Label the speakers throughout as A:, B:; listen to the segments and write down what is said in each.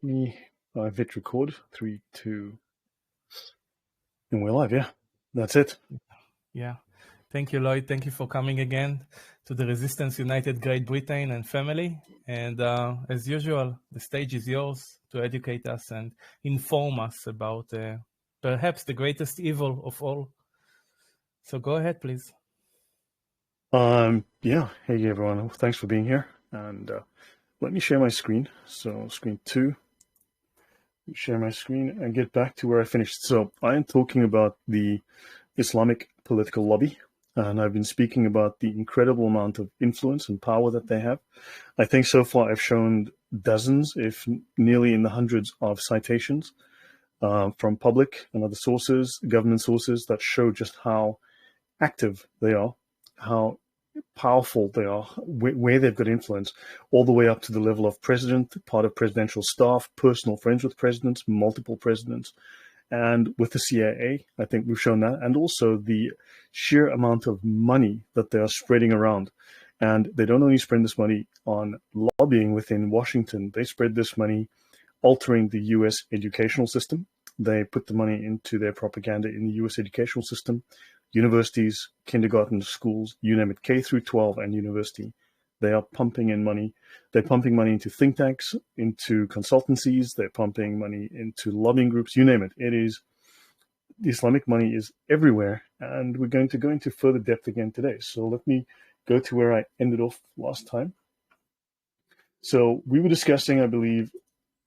A: me hit record. 3, 2, and we're live. Yeah, that's it.
B: Yeah. Thank you, Lloyd. Thank you for coming again to the Resistance United Great Britain and family. And as usual, the stage is yours to educate us and inform us about perhaps the greatest evil of all. So go ahead, please.
A: Yeah. Hey, everyone. Thanks for being here. And let me share my screen. So screen 2. Share my screen and get back to where I finished. So I am talking about the Islamic Political Lobby, and I've been speaking about the incredible amount of influence and power that they have. I think so far I've shown dozens, if nearly in the hundreds of citations from public and other sources, government sources, that show just how active they are, how powerful they are, where they've got influence, all the way up to the level of president, part of presidential staff, personal friends with presidents, multiple presidents. And with the CIA, I think we've shown that, and also the sheer amount of money that they are spreading around. And they don't only spread this money on lobbying within Washington, they spread this money altering the US educational system. They put the money into their propaganda in the US educational system, universities, kindergarten, schools, you name it, K through 12 and university. They are pumping in money. They're pumping money into think tanks, into consultancies. They're pumping money into lobbying groups, you name it. The Islamic money is everywhere. And we're going to go into further depth again today. So let me go to where I ended off last time. So we were discussing, I believe,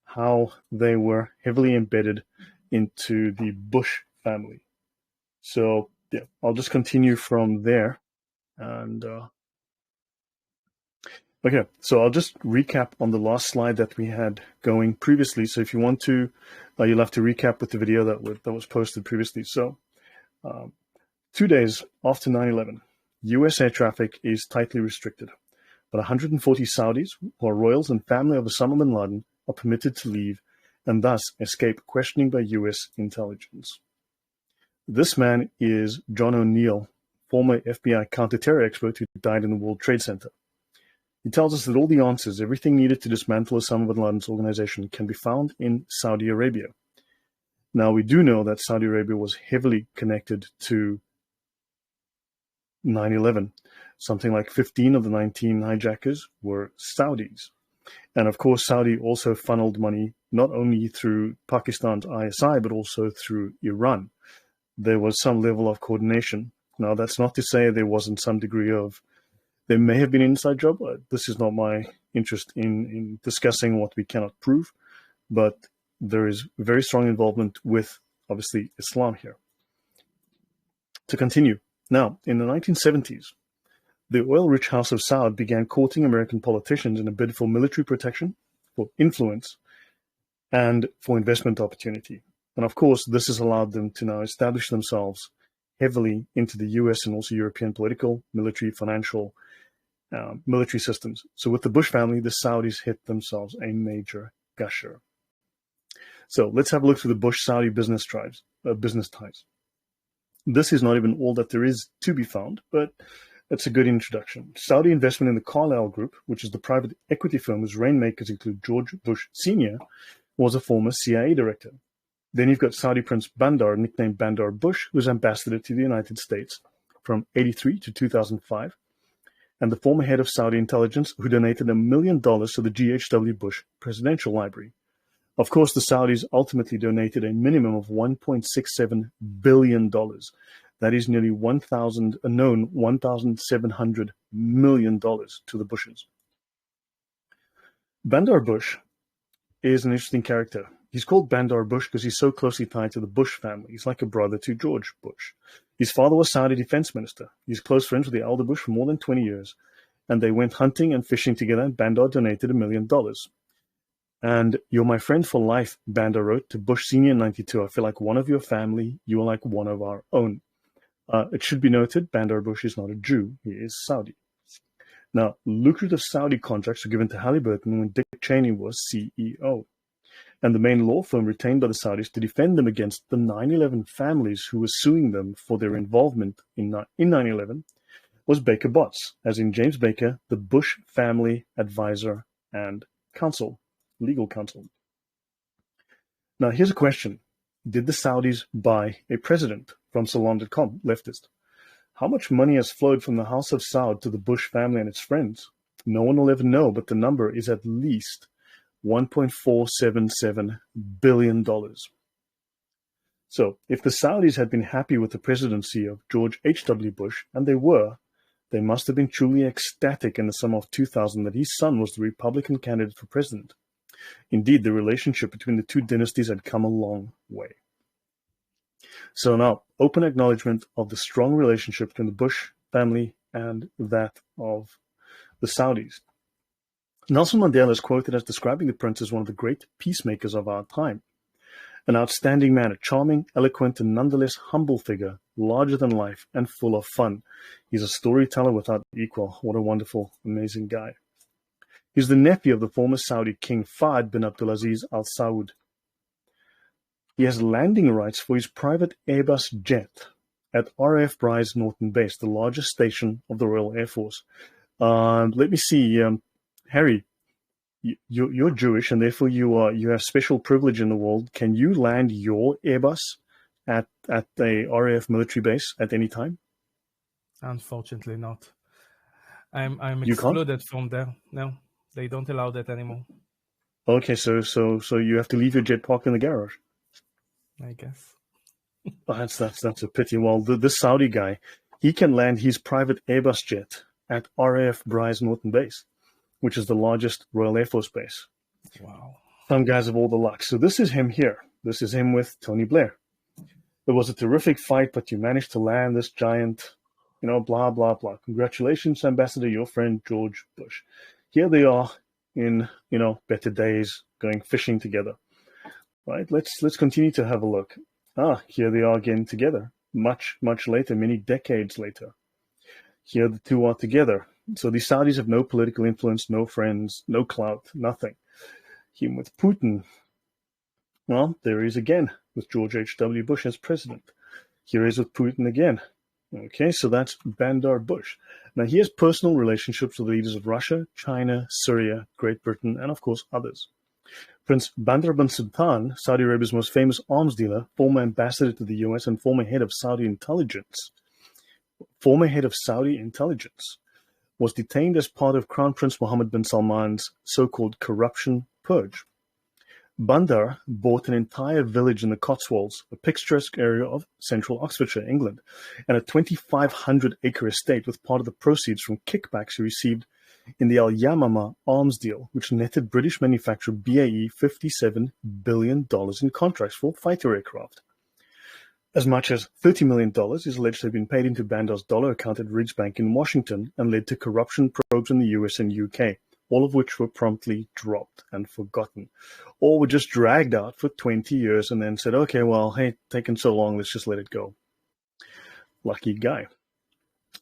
A: how they were heavily embedded into the Bush family. So yeah, I'll just continue from there. And okay, so I'll just recap on the last slide that we had going previously. So if you want to, you'll have to recap with the video that was posted previously. So 2 days after 9/11, US air traffic is tightly restricted, but 140 Saudis, who are royals and family of Osama bin Laden, are permitted to leave and thus escape questioning by US intelligence. This man is John O'Neill, former FBI counter-terror expert who died in the World Trade Center. He tells us that all the answers, everything needed to dismantle Osama bin Laden's organization, can be found in Saudi Arabia. Now, we do know that Saudi Arabia was heavily connected to 9/11. Something like 15 of the 19 hijackers were Saudis. And of course, Saudi also funneled money not only through Pakistan's ISI, but also through Iran. There was some level of coordination. Now, that's not to say there wasn't some degree of, there may have been an inside job. This is not my interest in discussing what we cannot prove, but there is very strong involvement with, obviously, Islam here. To continue, now, in the 1970s, the oil-rich House of Saud began courting American politicians in a bid for military protection, for influence, and for investment opportunity. And of course, this has allowed them to now establish themselves heavily into the US and also European political, military, financial, military systems. So with the Bush family, the Saudis hit themselves a major gusher. So let's have a look through the Bush-Saudi business ties. This is not even all that there is to be found, but it's a good introduction. Saudi investment in the Carlyle Group, which is the private equity firm whose rainmakers include George Bush Sr., was a former CIA director. Then you've got Saudi Prince Bandar, nicknamed Bandar Bush, who was ambassador to the United States from 1983 to 2005, and the former head of Saudi intelligence, who donated $1 million to the G.H.W. Bush Presidential Library. Of course, the Saudis ultimately donated a minimum of $1.67 billion. That is nearly $1,700 million to the Bushes. Bandar Bush is an interesting character. He's called Bandar Bush because he's so closely tied to the Bush family. He's like a brother to George Bush. His father was Saudi defense minister. He's close friends with the elder Bush for more than 20 years. And they went hunting and fishing together, and Bandar donated $1 million. And "You're my friend for life," Bandar wrote to Bush Sr. in 1992. "I feel like one of your family. You are like one of our own." It should be noted, Bandar Bush is not a Jew. He is Saudi. Now, lucrative Saudi contracts were given to Halliburton when Dick Cheney was CEO. And the main law firm retained by the Saudis to defend them against the 9/11 families who were suing them for their involvement in 9/11 was Baker Botts, as in James Baker, the Bush family advisor and counsel, legal counsel. Now, here's a question. Did the Saudis buy a president? From Salon.com, leftist. How much money has flowed from the House of Saud to the Bush family and its friends? No one will ever know, but the number is at least $1.477 billion. So, if the Saudis had been happy with the presidency of George H.W. Bush, and they were, they must have been truly ecstatic in the summer of 2000 that his son was the Republican candidate for president. Indeed, the relationship between the two dynasties had come a long way. So now, open acknowledgement of the strong relationship between the Bush family and that of the Saudis. Nelson Mandela is quoted as describing the prince as one of the great peacemakers of our time. An outstanding man, a charming, eloquent, and nonetheless humble figure, larger than life and full of fun. He's a storyteller without equal. What a wonderful, amazing guy. He's the nephew of the former Saudi king Fahd bin Abdulaziz Al Saud. He has landing rights for his private Airbus jet at RAF Bryce Norton Base, the largest station of the Royal Air Force. Let me see, Harry. You're Jewish, and therefore you have special privilege in the world. Can you land your Airbus at a RAF military base at any time?
B: Unfortunately, not. I'm excluded from there. No, they don't allow that anymore.
A: Okay, so you have to leave your jet parked in the garage.
B: I guess.
A: Oh, that's a pity. Well, this Saudi guy, he can land his private Airbus jet at RAF Bryce Norton Base, which is the largest Royal Air Force base.
B: Wow.
A: Some guys have all the luck. So this is him here. This is him with Tony Blair. It was a terrific fight, but you managed to land this giant, blah, blah, blah. Congratulations, Ambassador, your friend George Bush. Here they are in, better days, going fishing together. Right? Let's continue to have a look. Here they are again together, much, much later, many decades later. Here the two are together. So the Saudis have no political influence, no friends, no clout, nothing. Him with Putin. Well, there he is again with George H.W. Bush as president. Here he is with Putin again. Okay, so that's Bandar Bush. Now he has personal relationships with the leaders of Russia, China, Syria, Great Britain, and of course others. Prince Bandar bin Sultan, Saudi Arabia's most famous arms dealer, former ambassador to the US, and former head of Saudi intelligence, was detained as part of Crown Prince Mohammed bin Salman's so-called corruption purge. Bandar bought an entire village in the Cotswolds, a picturesque area of central Oxfordshire, England, and a 2,500-acre estate with part of the proceeds from kickbacks he received in the Al Yamama arms deal, which netted British manufacturer BAE $57 billion in contracts for fighter aircraft. As much as $30 million is alleged to have been paid into Bandar's dollar account at Ridge Bank in Washington and led to corruption probes in the US and UK, all of which were promptly dropped and forgotten, or were just dragged out for 20 years and then said, okay, well, hey, taken so long, let's just let it go. Lucky guy.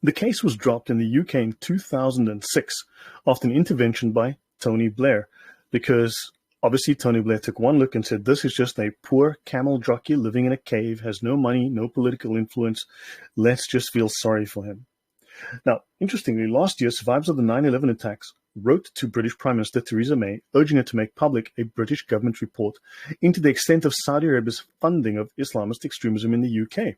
A: The case was dropped in the UK in 2006 after an intervention by Tony Blair, because obviously Tony Blair took one look and said, this is just a poor camel jockey living in a cave, has no money, no political influence. Let's just feel sorry for him. Now, interestingly, last year, survivors of the 9/11 attacks wrote to British Prime Minister Theresa May, urging her to make public a British government report into the extent of Saudi Arabia's funding of Islamist extremism in the UK.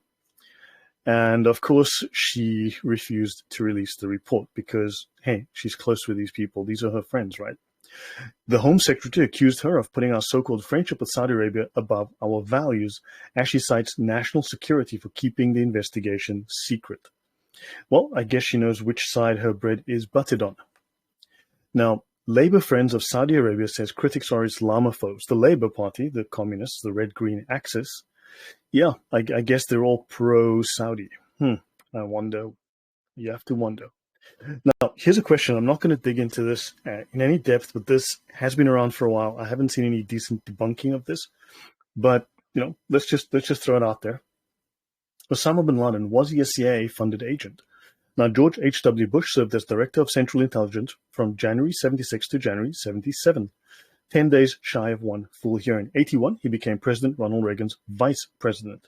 A: And of course, she refused to release the report because, hey, she's close with these people. These are her friends, right? The Home Secretary accused her of putting our so-called friendship with Saudi Arabia above our values, as she cites national security for keeping the investigation secret. Well, I guess she knows which side her bread is buttered on. Now, Labour Friends of Saudi Arabia says critics are Islamophobes. The Labour Party, the communists, the red-green axis, yeah, I guess they're all pro-Saudi. I wonder. You have to wonder. Now, here's a question. I'm not going to dig into this in any depth, but this has been around for a while. I haven't seen any decent debunking of this, but let's just throw it out there. Osama bin Laden, was he a CIA-funded agent? Now, George H.W. Bush served as Director of Central Intelligence from January 76 to January 77. 10 days shy of one full year. In 81, he became President Ronald Reagan's vice president.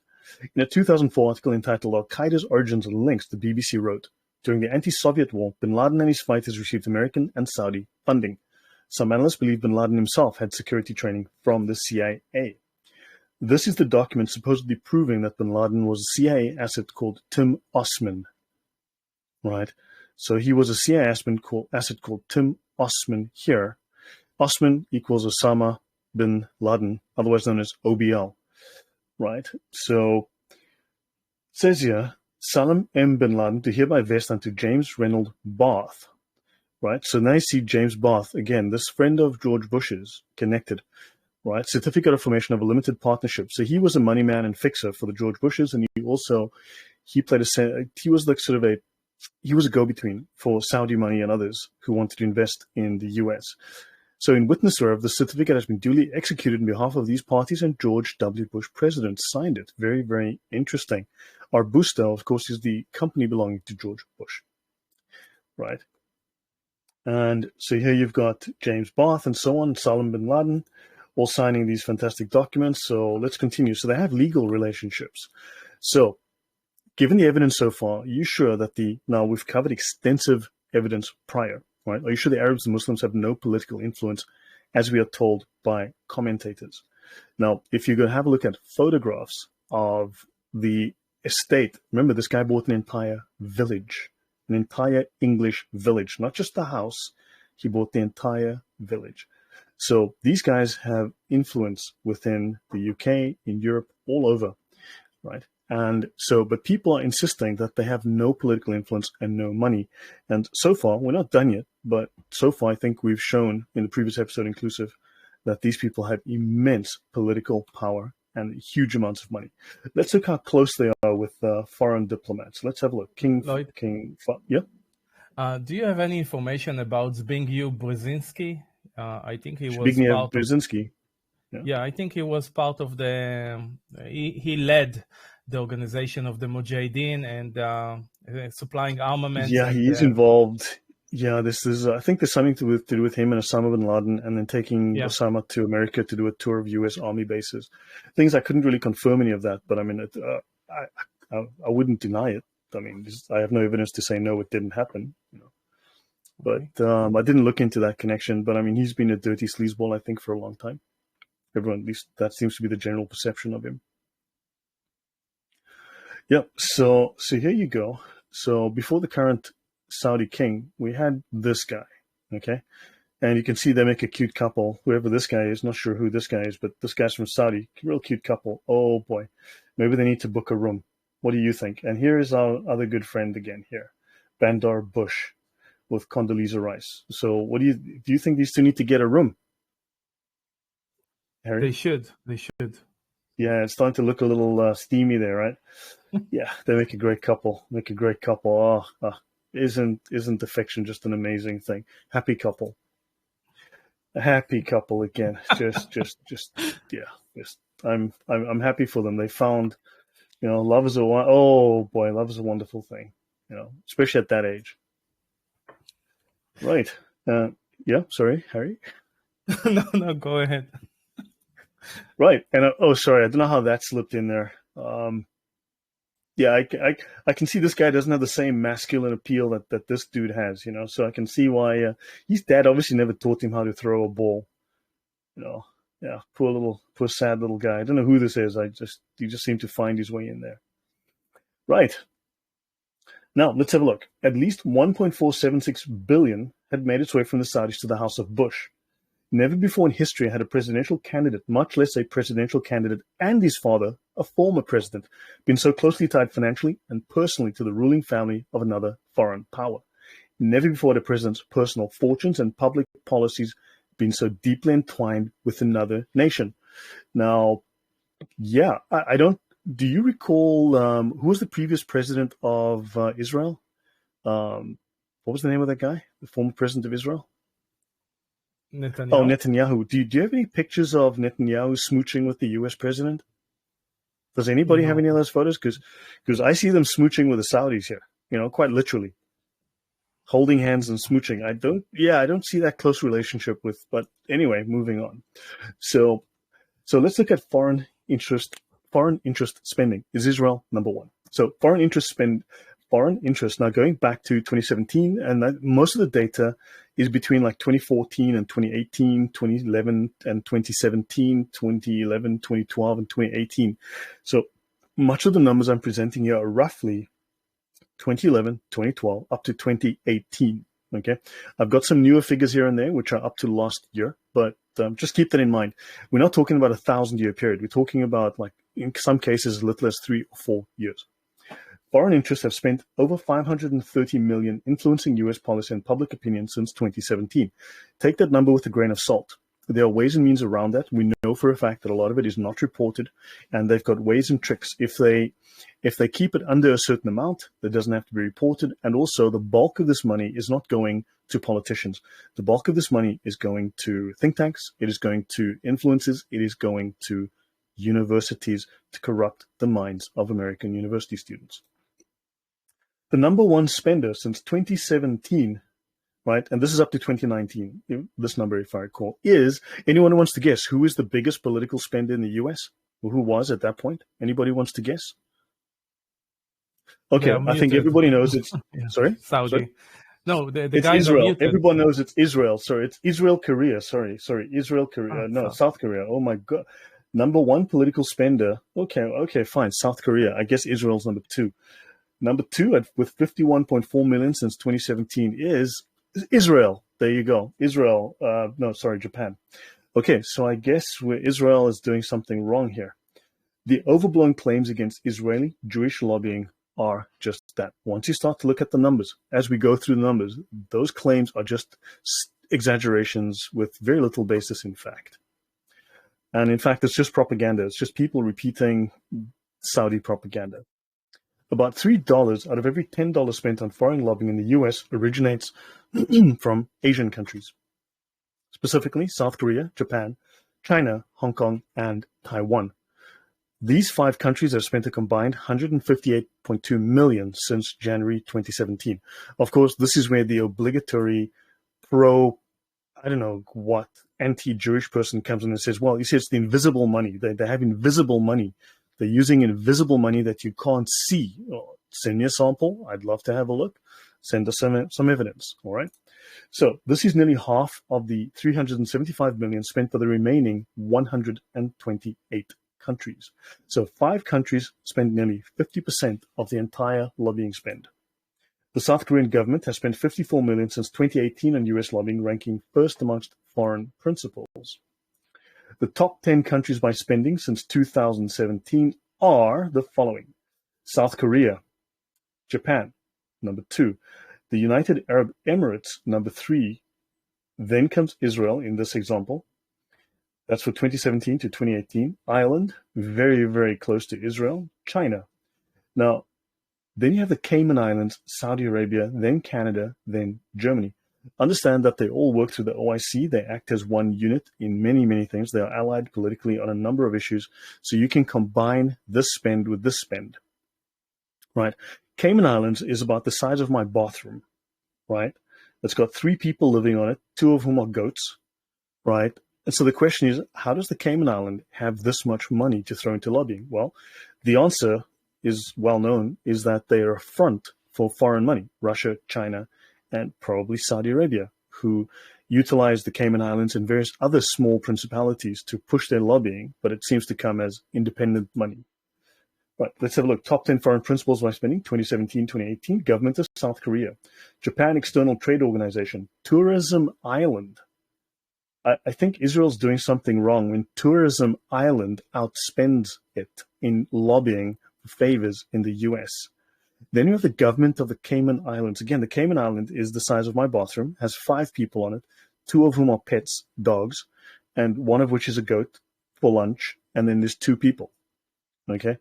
A: In a 2004 article entitled Al-Qaeda's Origins and Links, the BBC wrote, during the anti-Soviet war, bin Laden and his fighters received American and Saudi funding. Some analysts believe bin Laden himself had security training from the CIA. this is the document supposedly proving that bin Laden was a CIA asset called Tim Osman, right? So he was a CIA asset called Tim Osman here. Osman equals Osama bin Laden, otherwise known as OBL, right? So it says here, Salam M. bin Laden to hereby vest unto James Reynold Barth, right? So now you see James Barth, again, this friend of George Bush's, connected, right? Certificate of formation of a limited partnership. So he was a money man and fixer for the George Bushes, and he was like sort of he was a go-between for Saudi money and others who wanted to invest in the US. So in witness whereof, the certificate has been duly executed on behalf of these parties, and George W. Bush, President, signed it. Very, very interesting. Arbusto, of course, is the company belonging to George Bush, right? And so here you've got James Barth and so on, Salam bin Laden, all signing these fantastic documents. So let's continue. So they have legal relationships. So given the evidence so far, are you sure that now we've covered extensive evidence prior, right? Are you sure the Arabs and Muslims have no political influence, as we are told by commentators? Now, if you go have a look at photographs of the estate, remember this guy bought an entire village, an entire English village, not just the house. He bought the entire village. So these guys have influence within the UK, in Europe, all over, right? And so, but people are insisting that they have no political influence and no money. And so far, we're not done yet, but so far I think we've shown in the previous episode inclusive that these people have immense political power and huge amounts of money. Let's look how close they are with foreign diplomats. Let's have a look.
B: Lloyd,
A: yeah.
B: Do you have any information about Zbigniew Brzezinski? I think he was
A: Zbigniew Brzezinski.
B: Yeah, I think he was part of he led the organization of the Mujahideen and supplying armaments.
A: Yeah, he is involved. Yeah, this is, I think there's something to do with him and Osama bin Laden, and then taking Osama to America to do a tour of U.S. Army bases. Things I couldn't really confirm any of that, but I mean, I wouldn't deny it. I mean, I have no evidence to say no, it didn't happen. But I didn't look into that connection. But I mean, he's been a dirty sleazeball, I think, for a long time. Everyone, at least that seems to be the general perception of him. Yep. So here you go. So before the current Saudi king, we had this guy. Okay. And you can see they make a cute couple. Whoever this guy is, not sure who this guy is, but this guy's from Saudi. Real cute couple. Oh boy. Maybe they need to book a room. What do you think? And here is our other good friend again here, Bandar Bush with Condoleezza Rice. So what do you think these two need to get a room? Harry?
B: They should.
A: Yeah, it's starting to look a little steamy there, right? Yeah, they make a great couple. Oh, isn't affection just an amazing thing? Happy couple. A happy couple again. I'm happy for them. They found, love is love is a wonderful thing, especially at that age. Right. Yeah, sorry, Harry.
B: No, go ahead.
A: Right. And sorry, I don't know how that slipped in there. Yeah, I can see this guy doesn't have the same masculine appeal that this dude has, so I can see why his dad obviously never taught him how to throw a ball. Yeah, poor sad little guy. I don't know who this is. He just seemed to find his way in there. Right. Now, let's have a look. At least 1.476 billion had made its way from the Saudis to the House of Bush. Never before in history had a presidential candidate, much less a presidential candidate and his father, a former president, been so closely tied financially and personally to the ruling family of another foreign power. Never before had a president's personal fortunes and public policies been so deeply entwined with another nation. Now, yeah, I don't. Do you recall who was the previous president of Israel? What was the name of that guy? The former president of Israel?
B: Netanyahu.
A: Oh, Netanyahu. Do you have any pictures of Netanyahu smooching with the U.S. president? Does anybody have any of those photos? Because I see them smooching with the Saudis here, quite literally. Holding hands and smooching. I don't see that close relationship with, but anyway, moving on. So let's look at foreign interest spending. Is Israel number one? So foreign interest foreign interest. Now, going back to 2017, and most of the data is between like 2014 and 2018, 2011 and 2017, 2011, 2012, and 2018. So much of the numbers I'm presenting here are roughly 2011, 2012, up to 2018. Okay, I've got some newer figures here and there, which are up to last year, but just keep that in mind. We're not talking about a 1,000-year period. We're talking about, like, in some cases, as little as 3 or 4 years. Foreign interests have spent over $530 million influencing U.S. policy and public opinion since 2017. Take that number with a grain of salt. There are ways and means around that. We know for a fact that a lot of it is not reported, and they've got ways and tricks. If they keep it under a certain amount, that doesn't have to be reported. And also, the bulk of this money is not going to politicians. The bulk of this money is going to think tanks. It is going to influencers. It is going to universities to corrupt the minds of American university students. The number one spender since 2017, right, and this is up to 2019, this number, if I recall, is, anyone who wants to guess, who is the biggest political spender in the U.S.? Or who was at that point? Anybody wants to guess? Okay, I think everybody knows it's, sorry?
B: Saudi.
A: Sorry?
B: No, the
A: it's
B: guys
A: Israel.
B: are muted.
A: Everyone knows it's Israel. Sorry, it's Israel, Korea. Sorry, Israel, Korea. No, South Korea. Oh my God. Number one political spender. Okay, fine. South Korea. I guess Israel's number two. Number two, with 51.4 million since 2017, is Israel. There you go. Israel. Japan. Okay, so I guess Israel is doing something wrong here. The overblown claims against Israeli Jewish lobbying are just that. Once you start to look at the numbers, as we go through the numbers, those claims are just exaggerations with very little basis in fact. And in fact, it's just propaganda. It's just people repeating Saudi propaganda. About $3 out of every $10 spent on foreign lobbying in the US originates from Asian countries, specifically South Korea, Japan, China, Hong Kong, and Taiwan. These 5 countries have spent a combined $158.2 million since January 2017. Of course, this is where the obligatory anti-Jewish person comes in and says, well, you see, it's the invisible money. They have invisible money. They're using invisible money that you can't see. Oh, send me a sample. I'd love to have a look. Send us some evidence. All right. So this is nearly half of the $375 million spent by the remaining 128 countries. So 5 countries spend nearly 50% of the entire lobbying spend. The South Korean government has spent $54 million since 2018 on US lobbying, ranking first amongst foreign principals. The top 10 countries by spending since 2017 are the following: South Korea, Japan, number 2, the United Arab Emirates, number 3, then comes Israel in this example. That's for 2017 to 2018. Ireland, very, very close to Israel. China. Now, then you have the Cayman Islands, Saudi Arabia, then Canada, then Germany. Understand that they all work through the OIC. They act as one unit in many, many things. They are allied politically on a number of issues. So you can combine this spend with this spend, right? Cayman Islands is about the size of my bathroom, right? It's got 3 people living on it, 2 of whom are goats, right? And so the question is, how does the Cayman Island have this much money to throw into lobbying? Well, the answer is well known, is that they are a front for foreign money, Russia, China, and probably Saudi Arabia, who utilize the Cayman Islands and various other small principalities to push their lobbying, but it seems to come as independent money. Right, let's have a look. Top 10 foreign principals by spending, 2017, 2018. Government of South Korea. Japan External Trade Organization. Tourism Island. I think Israel's doing something wrong when Tourism Island outspends it in lobbying favors in the US. Then you have the government of the Cayman Islands. Again, the Cayman Island is the size of my bathroom, has 5 people on it, 2 of whom are pets, dogs, and 1 of which is a goat for lunch, and then there's 2 people. Okay?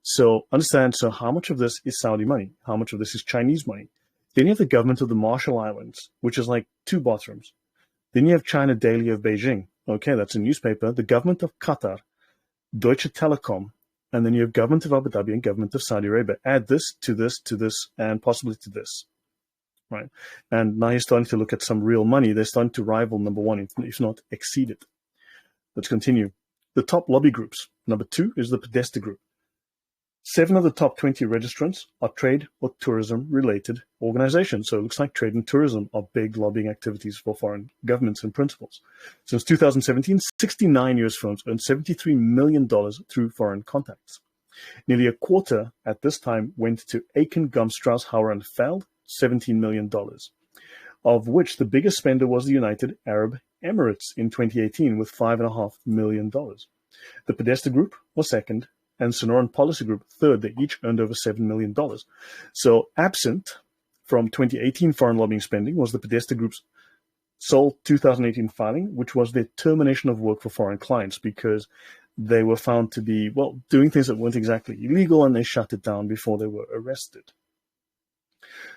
A: So understand, so how much of this is Saudi money? How much of this is Chinese money? Then you have the government of the Marshall Islands, which is like 2 bathrooms. Then you have China Daily of Beijing. Okay, that's a newspaper. The government of Qatar, Deutsche Telekom, and then you have government of Abu Dhabi and government of Saudi Arabia. Add this, and possibly to this, right? And now you're starting to look at some real money. They're starting to rival number 1, if not exceed it. Let's continue. The top lobby groups. Number 2 is the Podesta Group. 7 of the top 20 registrants are trade or tourism-related organizations. So it looks like trade and tourism are big lobbying activities for foreign governments and principals. Since 2017, 69 U.S. firms earned $73 million through foreign contacts. Nearly a quarter at this time went to Aiken, Gum, Strauss, Hauer, and Feld, $17 million, of which the biggest spender was the United Arab Emirates in 2018 with $5.5 million. The Podesta Group was second, and Sonoran Policy Group third. They each earned over $7 million. So absent from 2018 foreign lobbying spending was the Podesta Group's sole 2018 filing, which was their termination of work for foreign clients because they were found to be, well, doing things that weren't exactly illegal, and they shut it down before they were arrested.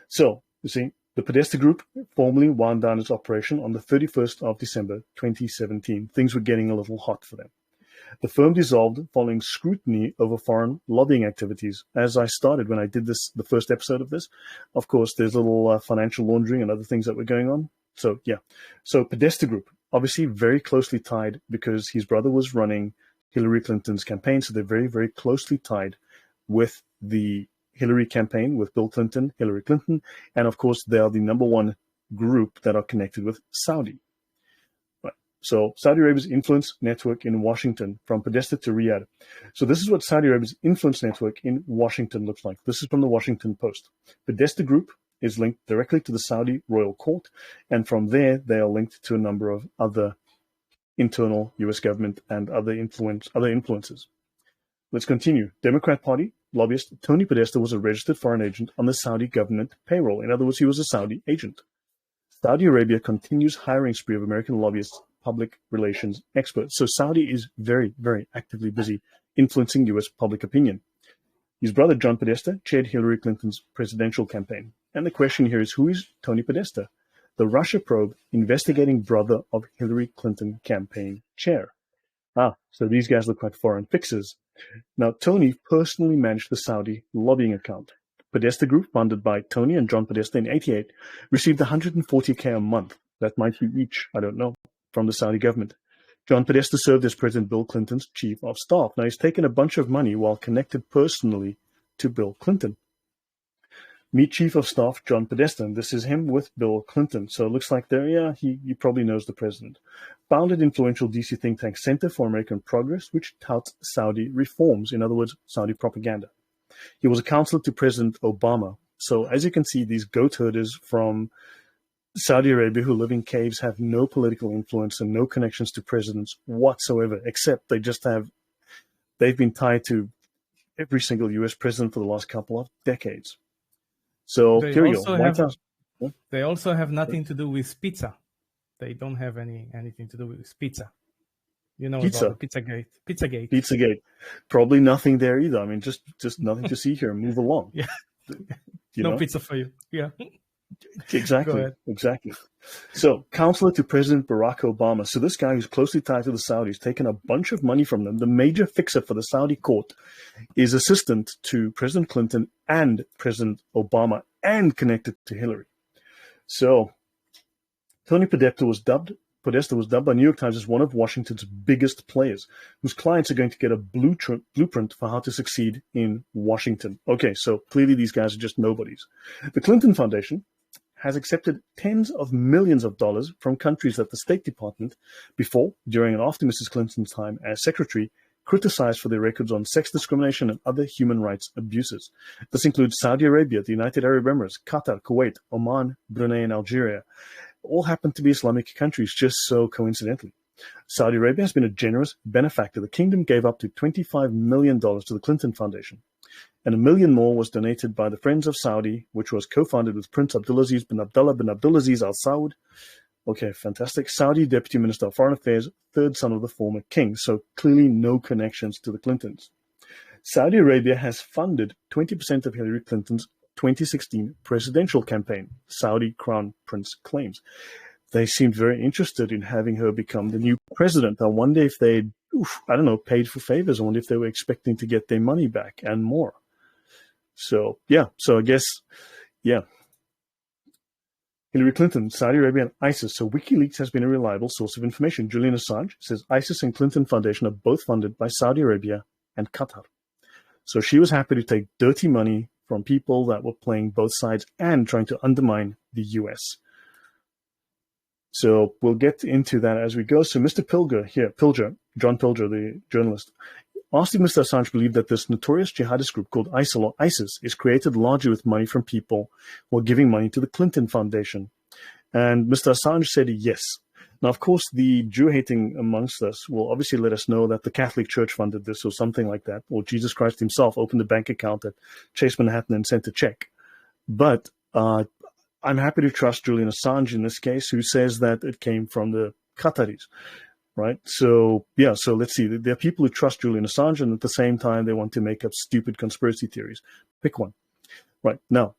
A: So, you see, the Podesta Group formally wound down its operation on the 31st of December 2017. Things were getting a little hot for them. The firm dissolved following scrutiny over foreign lobbying activities. As I started when I did this, the first episode of this, of course, there's a little financial laundering and other things that were going on. So, yeah. So Podesta Group, obviously very closely tied because his brother was running Hillary Clinton's campaign. So they're very, very closely tied with the Hillary campaign, with Bill Clinton, Hillary Clinton. And of course, they are the number one group that are connected with Saudi. So Saudi Arabia's influence network in Washington, from Podesta to Riyadh. So this is what Saudi Arabia's influence network in Washington looks like. This is from the Washington Post. Podesta Group is linked directly to the Saudi royal court, and from there they are linked to a number of other internal U.S. government and other influences. Let's continue. Democrat Party lobbyist Tony Podesta was a registered foreign agent on the Saudi government payroll. In other words, he was a Saudi agent. Saudi Arabia continues hiring spree of American lobbyists, public relations experts. So Saudi is very, very actively busy influencing U.S. public opinion. His brother, John Podesta, chaired Hillary Clinton's presidential campaign. And the question here is, who is Tony Podesta? The Russia probe investigating brother of Hillary Clinton campaign chair. So these guys look like foreign fixers. Now, Tony personally managed the Saudi lobbying account. Podesta Group, funded by Tony and John Podesta in 1988, received $140K a month. That might be each, I don't know, from the Saudi government. John Podesta served as President Bill Clinton's chief of staff. Now, he's taken a bunch of money while connected personally to Bill Clinton. Meet Chief of Staff John Podesta, and this is him with Bill Clinton. So it looks like he probably knows the president. Founded influential DC think tank Center for American Progress, which touts Saudi reforms, in other words, Saudi propaganda. He was a counselor to President Obama. So as you can see, these goat herders from Saudi Arabia who live in caves have no political influence and no connections to presidents whatsoever, except they've been tied to every single U.S. president for the last couple of decades. So here we go.
B: They also have nothing to do with pizza. They don't have anything to do with pizza. You know
A: Pizza.
B: About the Pizzagate.
A: Pizzagate. Probably nothing there either. I mean, just nothing to see here. Move along.
B: Yeah. No pizza for you. Yeah.
A: Exactly. So, counselor to President Barack Obama. So this guy who's closely tied to the Saudis, taken a bunch of money from them. The major fixer for the Saudi court is assistant to President Clinton and President Obama and connected to Hillary. So, Tony Podesta was dubbed by New York Times as one of Washington's biggest players, whose clients are going to get a blueprint for how to succeed in Washington. Okay, so clearly these guys are just nobodies. The Clinton Foundation has accepted tens of millions of dollars from countries that the State Department, before, during, and after Mrs. Clinton's time as secretary, criticized for their records on sex discrimination and other human rights abuses. This includes Saudi Arabia, the United Arab Emirates, Qatar, Kuwait, Oman, Brunei, and Algeria. All happen to be Islamic countries, just so coincidentally. Saudi Arabia has been a generous benefactor. The kingdom gave up to $25 million to the Clinton Foundation, and $1 million more was donated by the Friends of Saudi, which was co-founded with Prince Abdulaziz bin Abdullah bin Abdulaziz Al Saud. Okay, fantastic. Saudi Deputy Minister of Foreign Affairs, third son of the former king, so clearly no connections to the Clintons. Saudi Arabia has funded 20% of Hillary Clinton's 2016 presidential campaign, Saudi Crown Prince claims. They seemed very interested in having her become the new president. I wonder if they, paid for favors. I wonder if they were expecting to get their money back and more. So, I guess, Hillary Clinton, Saudi Arabia, and ISIS. So WikiLeaks has been a reliable source of information. Julian Assange says ISIS and Clinton Foundation are both funded by Saudi Arabia and Qatar. So she was happy to take dirty money from people that were playing both sides and trying to undermine the US. So we'll get into that as we go. So Mr. John Pilger, the journalist, asked if Mr. Assange believed that this notorious jihadist group called ISIL or ISIS is created largely with money from people who are giving money to the Clinton Foundation. And Mr. Assange said yes. Now, of course, the Jew-hating amongst us will obviously let us know that the Catholic Church funded this or something like that, or Jesus Christ himself opened a bank account at Chase Manhattan and sent a check. But I'm happy to trust Julian Assange in this case, who says that it came from the Qataris, right? So, yeah, so let's see. There are people who trust Julian Assange, and at the same time, they want to make up stupid conspiracy theories. Pick one. Right, now,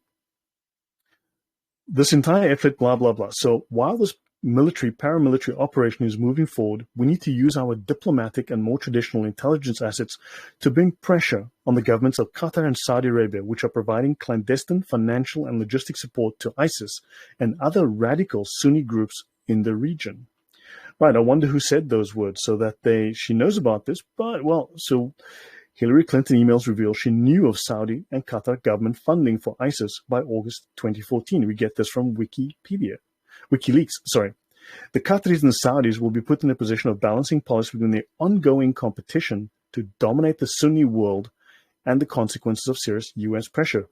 A: this entire effort, blah, blah, blah. So while this paramilitary operation is moving forward, we need to use our diplomatic and more traditional intelligence assets to bring pressure on the governments of Qatar and Saudi Arabia, which are providing clandestine financial and logistic support to ISIS and other radical Sunni groups in the region. Right, I wonder who said those words so that she knows about this, but, well, so Hillary Clinton emails reveal she knew of Saudi and Qatar government funding for ISIS by August 2014. We get this from WikiLeaks. The Qataris and the Saudis will be put in a position of balancing policy between the ongoing competition to dominate the Sunni world and the consequences of serious U.S. pressure.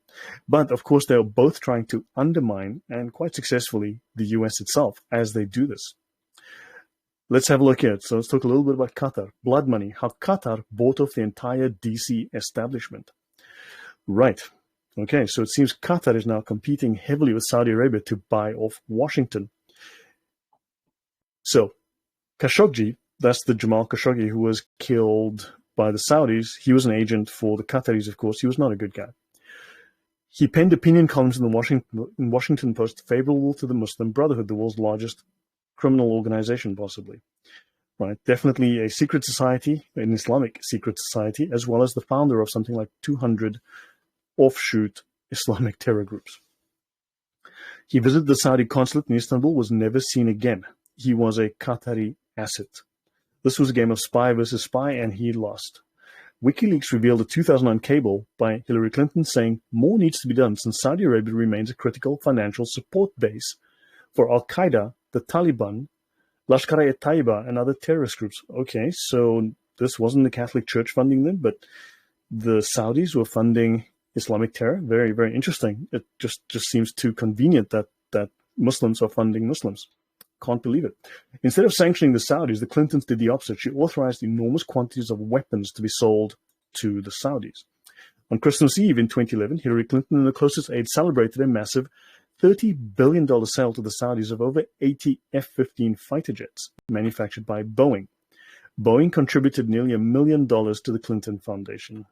A: But, of course, they are both trying to undermine, and quite successfully, the U.S. itself as they do this. Let's have a look at it. So let's talk a little bit about Qatar. Blood money, how Qatar bought off the entire DC establishment. Right. Okay, so it seems Qatar is now competing heavily with Saudi Arabia to buy off Washington. So Khashoggi, that's the Jamal Khashoggi who was killed by the Saudis. He was an agent for the Qataris, of course. He was not a good guy. He penned opinion columns in the Washington Post favorable to the Muslim Brotherhood, the world's largest criminal organization, possibly. Right, definitely a secret society, an Islamic secret society, as well as the founder of something like 200 offshoot Islamic terror groups. He visited the Saudi consulate in Istanbul, was never seen again. He was a Qatari asset. This was a game of spy versus spy, and he lost. WikiLeaks revealed a 2009 cable by Hillary Clinton saying more needs to be done since Saudi Arabia remains a critical financial support base for Al-Qaeda, the Taliban, Lashkar-e-Taiba, and other terrorist groups. Okay, so this wasn't the Catholic Church funding them, but the Saudis were funding Islamic terror. Very, very interesting. It just seems too convenient that Muslims are funding Muslims. Can't believe it. Instead of sanctioning the Saudis, the Clintons did the opposite. She authorized enormous quantities of weapons to be sold to the Saudis. On Christmas Eve in 2011, Hillary Clinton and the closest aides celebrated a massive $30 billion sale to the Saudis of over 80 F-15 fighter jets manufactured by Boeing. Boeing contributed nearly $1 million to the Clinton Foundation.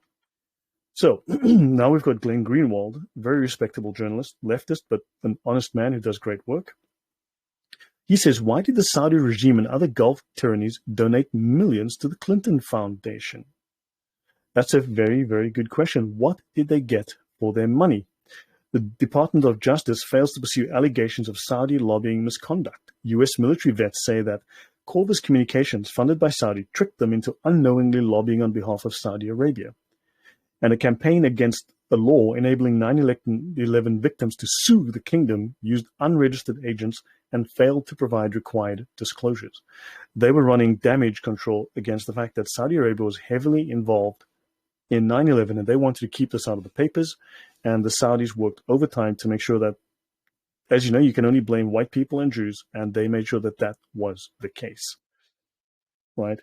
A: So now we've got Glenn Greenwald, very respectable journalist, leftist, but an honest man who does great work. He says, why did the Saudi regime and other Gulf tyrannies donate millions to the Clinton Foundation? That's a very, very good question. What did they get for their money? The Department of Justice fails to pursue allegations of Saudi lobbying misconduct. U.S. military vets say that Corvus Communications, funded by Saudi, tricked them into unknowingly lobbying on behalf of Saudi Arabia. And a campaign against a law enabling 9/11 victims to sue the kingdom used unregistered agents and failed to provide required disclosures. They were running damage control against the fact that Saudi Arabia was heavily involved in 9/11, and they wanted to keep this out of the papers, and the Saudis worked overtime to make sure that, as you know, you can only blame white people and Jews, and they made sure that that was the case, right?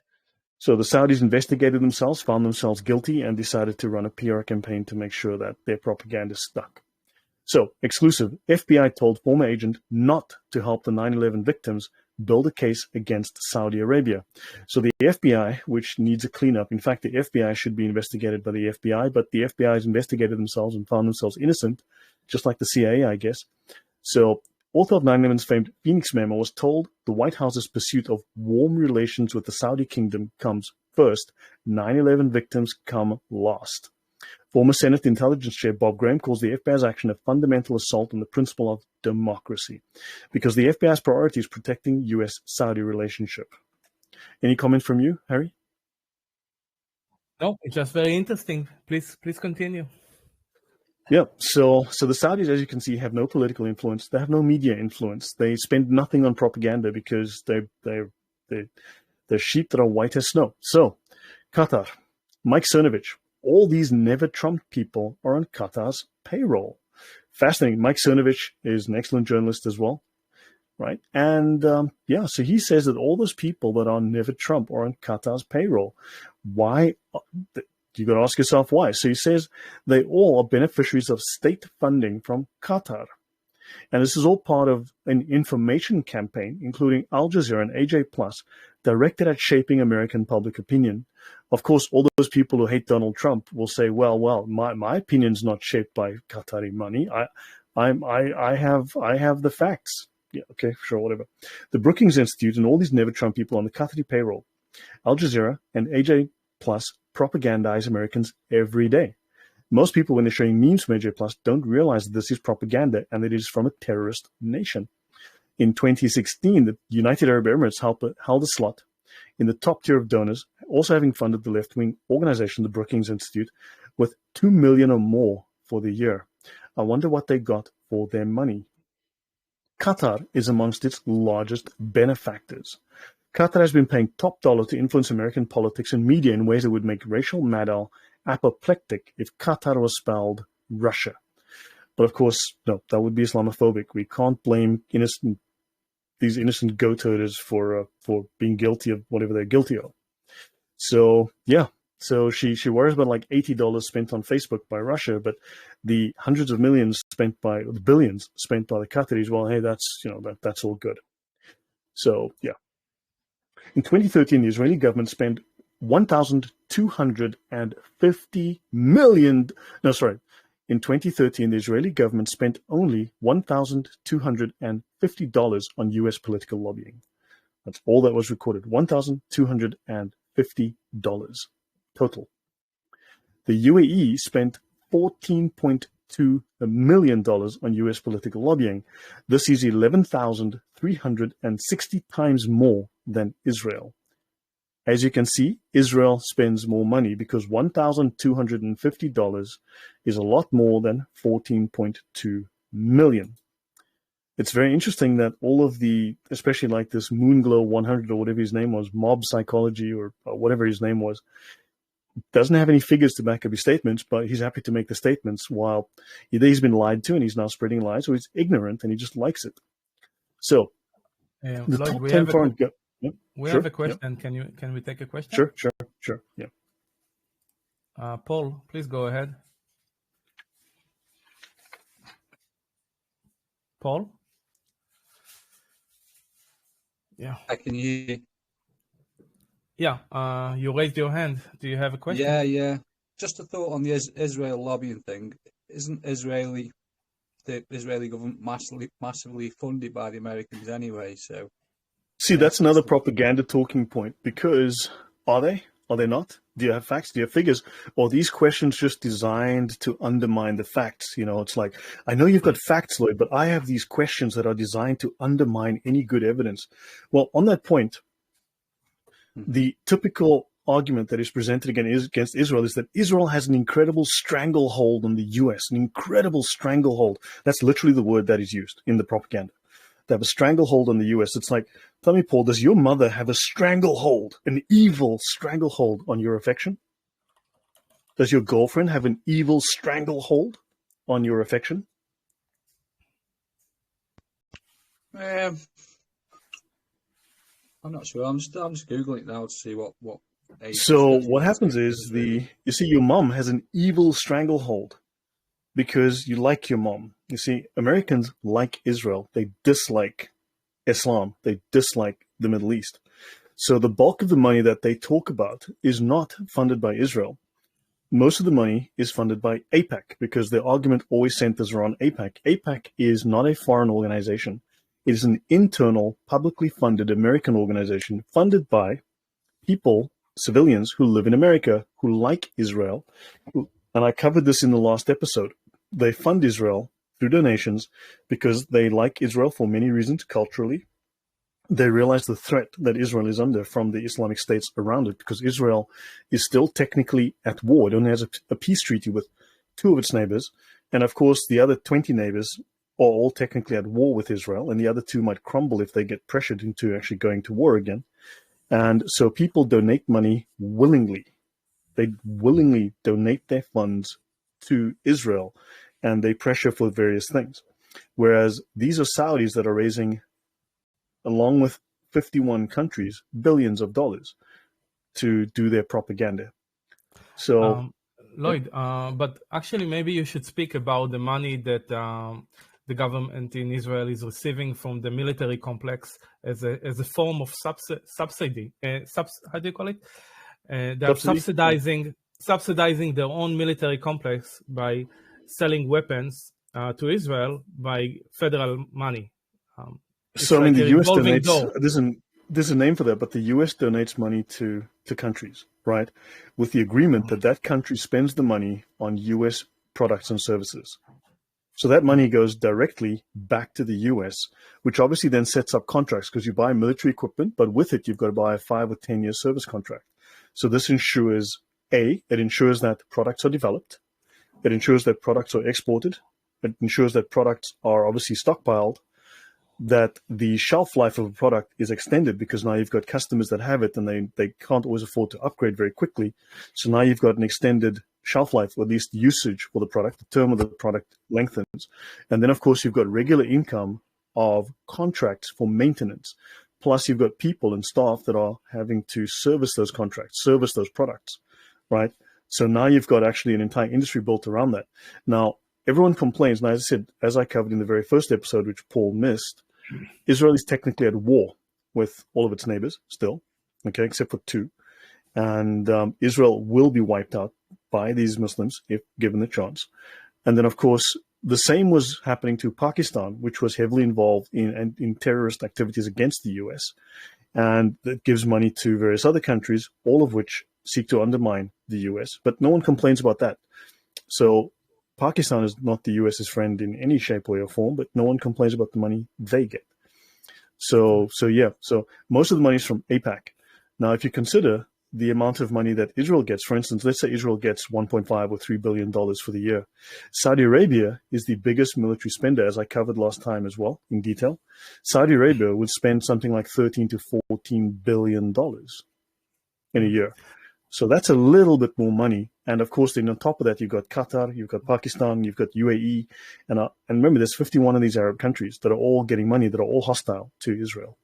A: So the Saudis investigated themselves, found themselves guilty, and decided to run a PR campaign to make sure that their propaganda stuck. So, exclusive, FBI told former agent not to help the 9/11 victims build a case against Saudi Arabia. So the FBI, which needs a cleanup, in fact, the FBI should be investigated by the FBI, but the FBI has investigated themselves and found themselves innocent, just like the CIA, I guess. So, author of 9/11's famed Phoenix Memo was told the White House's pursuit of warm relations with the Saudi kingdom comes first. 9/11 victims come last. Former Senate Intelligence Chair Bob Graham calls the FBI's action a fundamental assault on the principle of democracy, because the FBI's priority is protecting U.S.-Saudi relationship. Any comment from you, Harry?
B: No, it's just very interesting. Please continue.
A: Yeah, so the Saudis, as you can see, have no political influence. They have no media influence. They spend nothing on propaganda because they're sheep that are white as snow. So, Qatar, Mike Cernovich, all these never Trump people are on Qatar's payroll. Fascinating. Mike Cernovich is an excellent journalist as well, right? And so he says that all those people that are never Trump are on Qatar's payroll. Why? You got to ask yourself why. So he says they all are beneficiaries of state funding from Qatar. And this is all part of an information campaign, including Al Jazeera and AJ Plus, directed at shaping American public opinion. Of course, all those people who hate Donald Trump will say, well, my opinion's not shaped by Qatari money. I have the facts. Yeah, okay, sure, whatever. The Brookings Institute and all these never Trump people on the Qatari payroll, Al Jazeera and AJ Plus propagandize Americans every day. Most people, when they're showing memes from AJ Plus, don't realize that this is propaganda and that it is from a terrorist nation. In 2016, the United Arab Emirates held a slot in the top tier of donors, also having funded the left-wing organization, the Brookings Institute, with $2 million or more for the year. I wonder what they got for their money. Qatar is amongst its largest benefactors. Qatar has been paying top dollar to influence American politics and media in ways that would make Rachel Maddow apoplectic if Qatar was spelled Russia. But of course, no, that would be Islamophobic. We can't blame these innocent goat-herders for being guilty of whatever they're guilty of. So yeah, so she worries about like $80 spent on Facebook by Russia, but the hundreds of millions spent by the billions spent by the Qataris, well, hey, that's all good. So yeah. In 2013, the Israeli government spent $1,250 million. No, sorry. In 2013, the Israeli government spent only $1,250 on U.S. political lobbying. That's all that was recorded. $1,250 total. The UAE spent $14.2 million on U.S. political lobbying. This is 11,360 times more than Israel. As you can see, Israel spends more money because $1,250 is a lot more than $14.2 million. It's very interesting that all of especially like this Moonglow 100 or whatever his name was, mob psychology or whatever his name was, doesn't have any figures to back up his statements, but he's happy to make the statements while either he's been lied to and he's now spreading lies, or he's ignorant and he just likes it. So the
B: Lloyd,
A: top 10 foreign...
B: We have a question. Yeah. Can we take a question?
A: Sure. Yeah.
B: Paul, please go ahead. Paul? Yeah.
C: I can hear you.
B: Yeah. You raised your hand. Do you have a question?
C: Yeah. Just a thought on the Israel lobbying thing. Isn't the Israeli government massively funded by the Americans anyway? So.
A: See, that's another propaganda talking point, because are they? Are they not? Do you have facts? Do you have figures? Or are these questions just designed to undermine the facts? It's like, I know you've got facts, Lloyd, but I have these questions that are designed to undermine any good evidence. Well, on that point, the typical argument that is presented against Israel is that Israel has an incredible stranglehold on the U.S., an incredible stranglehold. That's literally the word that is used in the propaganda. They have a stranglehold on the U.S. It's like, tell me, Paul, does your mother have a stranglehold, an evil stranglehold on your affection? Does your girlfriend have an evil stranglehold on your affection?
C: I'm not sure. I'm just Googling it now to see what
A: So what happens is you see your mom has an evil stranglehold because you like your mom. You see, Americans like Israel. They dislike Islam. They dislike the Middle East. So the bulk of the money that they talk about is not funded by Israel. Most of the money is funded by AIPAC because their argument always centers around AIPAC. AIPAC is not a foreign organization. It is an internal, publicly funded American organization funded by people, civilians who live in America, who like Israel. And I covered this in the last episode. They fund Israel through donations because they like Israel for many reasons, culturally, they realize the threat that Israel is under from the Islamic states around it, because Israel is still technically at war. It only has a peace treaty with 2 of its neighbors. And of course, the other 20 neighbors are all technically at war with Israel, and the other 2 might crumble if they get pressured into actually going to war again. And so people donate money willingly. They willingly donate their funds to Israel, and they pressure for various things. Whereas these are Saudis that are raising, along with 51 countries, billions of dollars to do their propaganda. So,
B: Lloyd, but actually maybe you should speak about the money that the government in Israel is receiving from the military complex as a form of subsidy. How do you call it? They're subsidizing their own military complex by selling weapons to Israel by federal money.
A: So, I mean, the US donates, there's a name for that, but the US donates money to countries, right? With the agreement that that country spends the money on US products and services. So that money goes directly back to the US, which obviously then sets up contracts, because you buy military equipment, but with it, you've got to buy a 5 or 10 year service contract. So this ensures, it ensures that products are developed. It ensures that products are exported. It ensures that products are obviously stockpiled, that the shelf life of a product is extended, because now you've got customers that have it and they can't always afford to upgrade very quickly. So now you've got an extended shelf life, or at least usage for the product, the term of the product lengthens. And then, of course, you've got regular income of contracts for maintenance. Plus, you've got people and staff that are having to service those contracts, service those products, right? So now you've got actually an entire industry built around that. Now, everyone complains, and as I said, as I covered in the very first episode, which Paul missed, Israel is technically at war with all of its neighbors still, okay, except for 2. And Israel will be wiped out by these Muslims if given the chance. And then, of course, the same was happening to Pakistan, which was heavily involved in terrorist activities against the US. And that gives money to various other countries, all of which seek to undermine the US. But no one complains about that. So Pakistan is not the US's friend in any shape, way, or form, but no one complains about the money they get. So most of the money is from APAC. Now, if you consider the amount of money that Israel gets, for instance, let's say Israel gets $1.5 or $3 billion for the year. Saudi Arabia is the biggest military spender, as I covered last time as well in detail. Saudi Arabia would spend something like $13 to $14 billion in a year. So that's a little bit more money. And of course, then on top of that, you've got Qatar, you've got Pakistan, you've got UAE. And remember, there's 51 of these Arab countries that are all getting money, that are all hostile to Israel.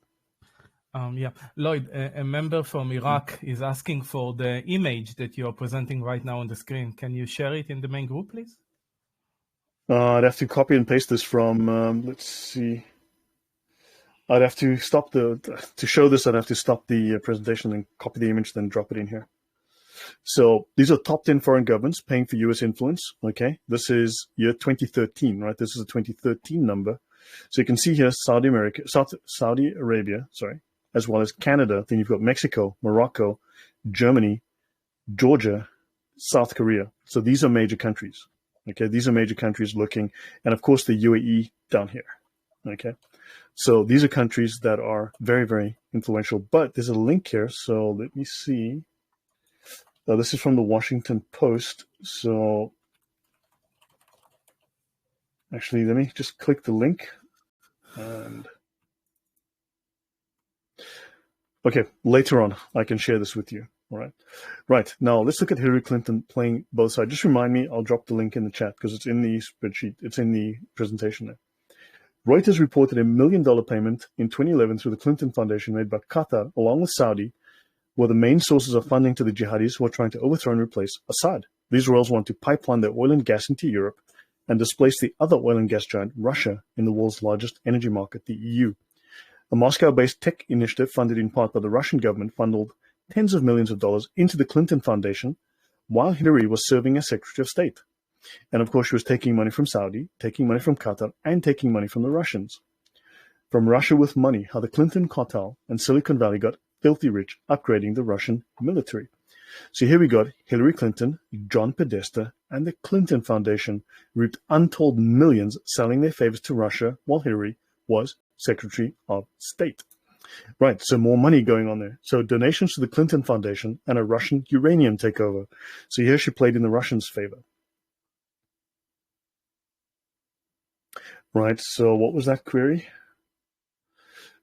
B: Lloyd, a member from Iraq is asking for the image that you are presenting right now on the screen. Can you share it in the main group, please?
A: I'd have to copy and paste this from, let's see. I'd have to to show this, I'd have to stop the presentation and copy the image, then drop it in here. So these are top 10 foreign governments paying for U.S. influence, okay? This is year 2013, right? This is a 2013 number. So you can see here Saudi Arabia, as well as Canada. Then you've got Mexico, Morocco, Germany, Georgia, South Korea. So these are major countries, okay? These are major countries looking, and of course the UAE down here, okay? So these are countries that are very, very influential. But there's a link here, so let me see. This is from the Washington Post. So actually, let me just click the link. And okay, later on, I can share this with you. All right. Right. Now, let's look at Hillary Clinton playing both sides. Just remind me, I'll drop the link in the chat because it's in the spreadsheet. It's in the presentation there. Reuters reported $1 million payment in 2011 through the Clinton Foundation made by Qatar, along with Saudi, were the main sources of funding to the jihadis who are trying to overthrow and replace Assad. These royals want to pipeline their oil and gas into Europe and displace the other oil and gas giant, Russia, in the world's largest energy market, the EU. A Moscow-based tech initiative funded in part by the Russian government funneled tens of millions of dollars into the Clinton Foundation while Hillary was serving as Secretary of State. And of course, she was taking money from Saudi, taking money from Qatar, and taking money from the Russians. From Russia with money, how the Clinton cartel and Silicon Valley got filthy rich upgrading the Russian military. So here we got Hillary Clinton, John Podesta, and the Clinton Foundation reaped untold millions selling their favors to Russia while Hillary was Secretary of State. Right, so more money going on there. So donations to the Clinton Foundation and a Russian uranium takeover. So here she played in the Russians' favor. Right, so what was that query?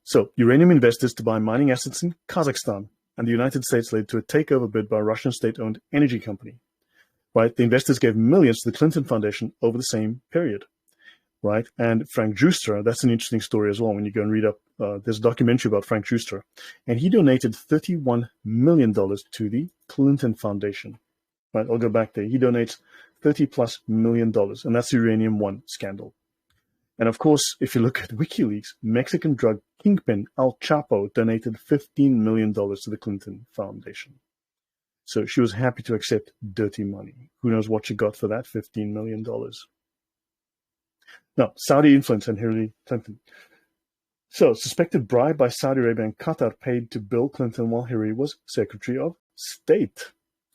A: So uranium investors to buy mining assets in Kazakhstan, and the United States led to a takeover bid by a Russian state-owned energy company. Right, the investors gave millions to the Clinton Foundation over the same period. Right, and Frank Juster, that's an interesting story as well. When you go and read up, there's a documentary about Frank Juster, and he donated $31 million to the Clinton Foundation. Right, I'll go back there. He donates $30+ million, and that's the Uranium One scandal. And of course, if you look at WikiLeaks, Mexican drug kingpin El Chapo donated $15 million to the Clinton Foundation. So she was happy to accept dirty money. Who knows what she got for that $15 million? Now, Saudi influence and Hillary Clinton. So, suspected bribe by Saudi Arabia and Qatar paid to Bill Clinton while Hillary was Secretary of State.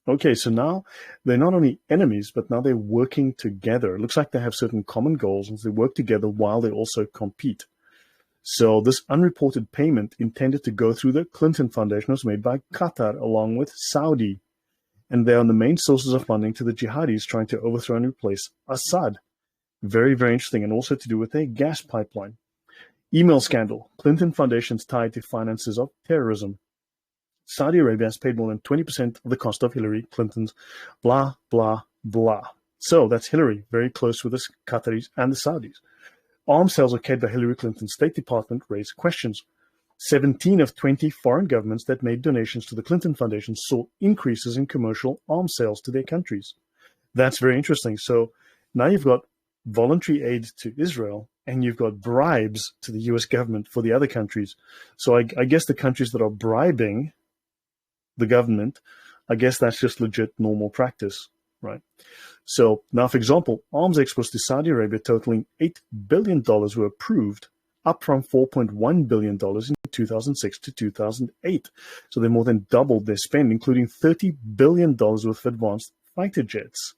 A: Okay, so now they're not only enemies, but now they're working together. It looks like they have certain common goals, and they work together while they also compete. So this unreported payment intended to go through the Clinton Foundation was made by Qatar along with Saudi. And they are the main sources of funding to the jihadis trying to overthrow and replace Assad. Very, very interesting, and also to do with a gas pipeline. Email scandal. Clinton Foundation's tied to finances of terrorism. Saudi Arabia has paid more than 20% of the cost of Hillary Clinton's blah, blah, blah. So that's Hillary, very close with the Qataris and the Saudis. Arms sales okayed by Hillary Clinton's State Department raise questions. 17 of 20 foreign governments that made donations to the Clinton Foundation saw increases in commercial arms sales to their countries. That's very interesting. So now you've got voluntary aid to Israel, and you've got bribes to the US government for the other countries. So I guess the countries that are bribing the government, I guess that's just legit normal practice, right? So now, for example, arms exports to Saudi Arabia totaling $8 billion were approved, up from $4.1 billion in 2006 to 2008. So they more than doubled their spend, including $30 billion worth of advanced fighter jets.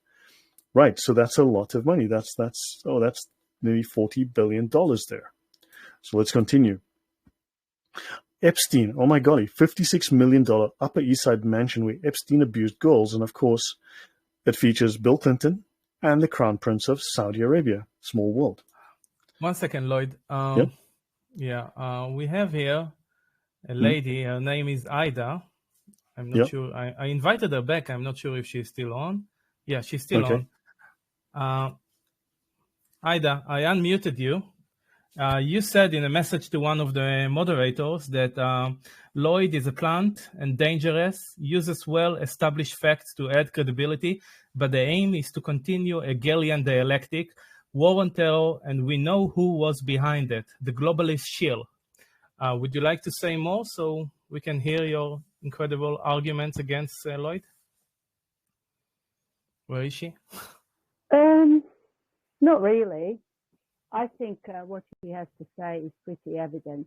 A: Right, so that's a lot of money. That's nearly $40 billion there. So let's continue. Epstein, oh my golly, $56 million Upper East Side mansion where Epstein abused girls. And of course, it features Bill Clinton and the Crown Prince of Saudi Arabia. Small world.
B: 1 second, Lloyd.
A: Yep.
B: Yeah, we have here a lady. Her name is Ida. I'm not sure. I invited her back. I'm not sure if she's still on. Yeah, she's still on. Ida, I unmuted you. You said in a message to one of the moderators that Lloyd is a plant and dangerous, uses well-established facts to add credibility, but the aim is to continue a Hegelian dialectic, war on terror, and we know who was behind it, the globalist shill. Would you like to say more so we can hear your incredible arguments against Lloyd? Where is she?
D: Not really. I think what he has to say is pretty evident.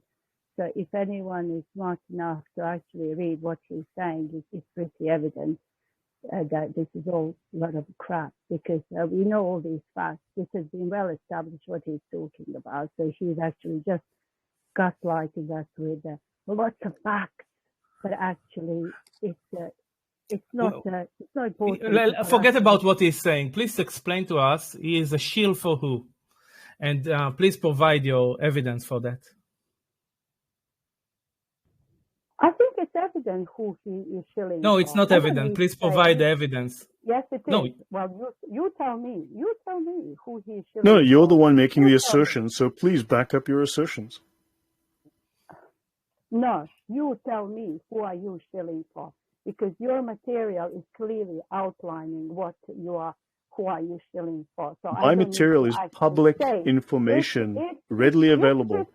D: So if anyone is smart enough to actually read what he's saying, it's pretty evident that this is all a lot of crap, because we know all these facts. This has been well established what he's talking about. So he's actually just gaslighting us with lots of facts, but actually it's not important.
B: Forget about what he's saying. Please explain to us. He is a shill for who? And please provide your evidence for that.
D: I think it's evident who he is shilling.
B: No, it's not evident. Please provide the evidence.
D: Yes, it is.
B: No.
D: Well, you tell me. You tell me who he is shilling.
A: No, you're the one making the assertions, so please back up your assertions.
D: No, you tell me who are you shilling for, because your material is clearly outlining what you are. Who are you shilling for? So
A: my material is public information, readily available.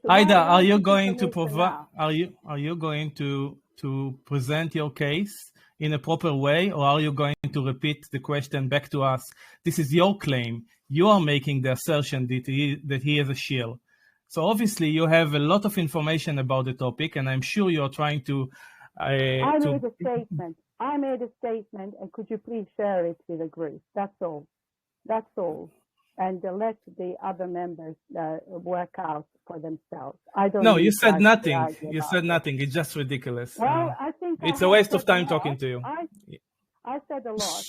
B: Ida, are you going to provide? Are you going to present your case in a proper way, or are you going to repeat the question back to us? This is your claim. You are making the assertion that he is a shill. So obviously you have a lot of information about the topic, and I'm sure you are trying to.
D: I made a statement, and could you please share it with the group? That's all. That's all. and let the other members work out for themselves. I don't.
B: No,
D: need
B: you
D: to
B: said
D: actually
B: nothing.
D: argue
B: You
D: about
B: said
D: it.
B: nothing. It's just ridiculous.
D: Well, I think
B: It's
D: I
B: a
D: have
B: waste of
D: said a
B: time
D: lot.
B: talking to you.
D: I said a lot.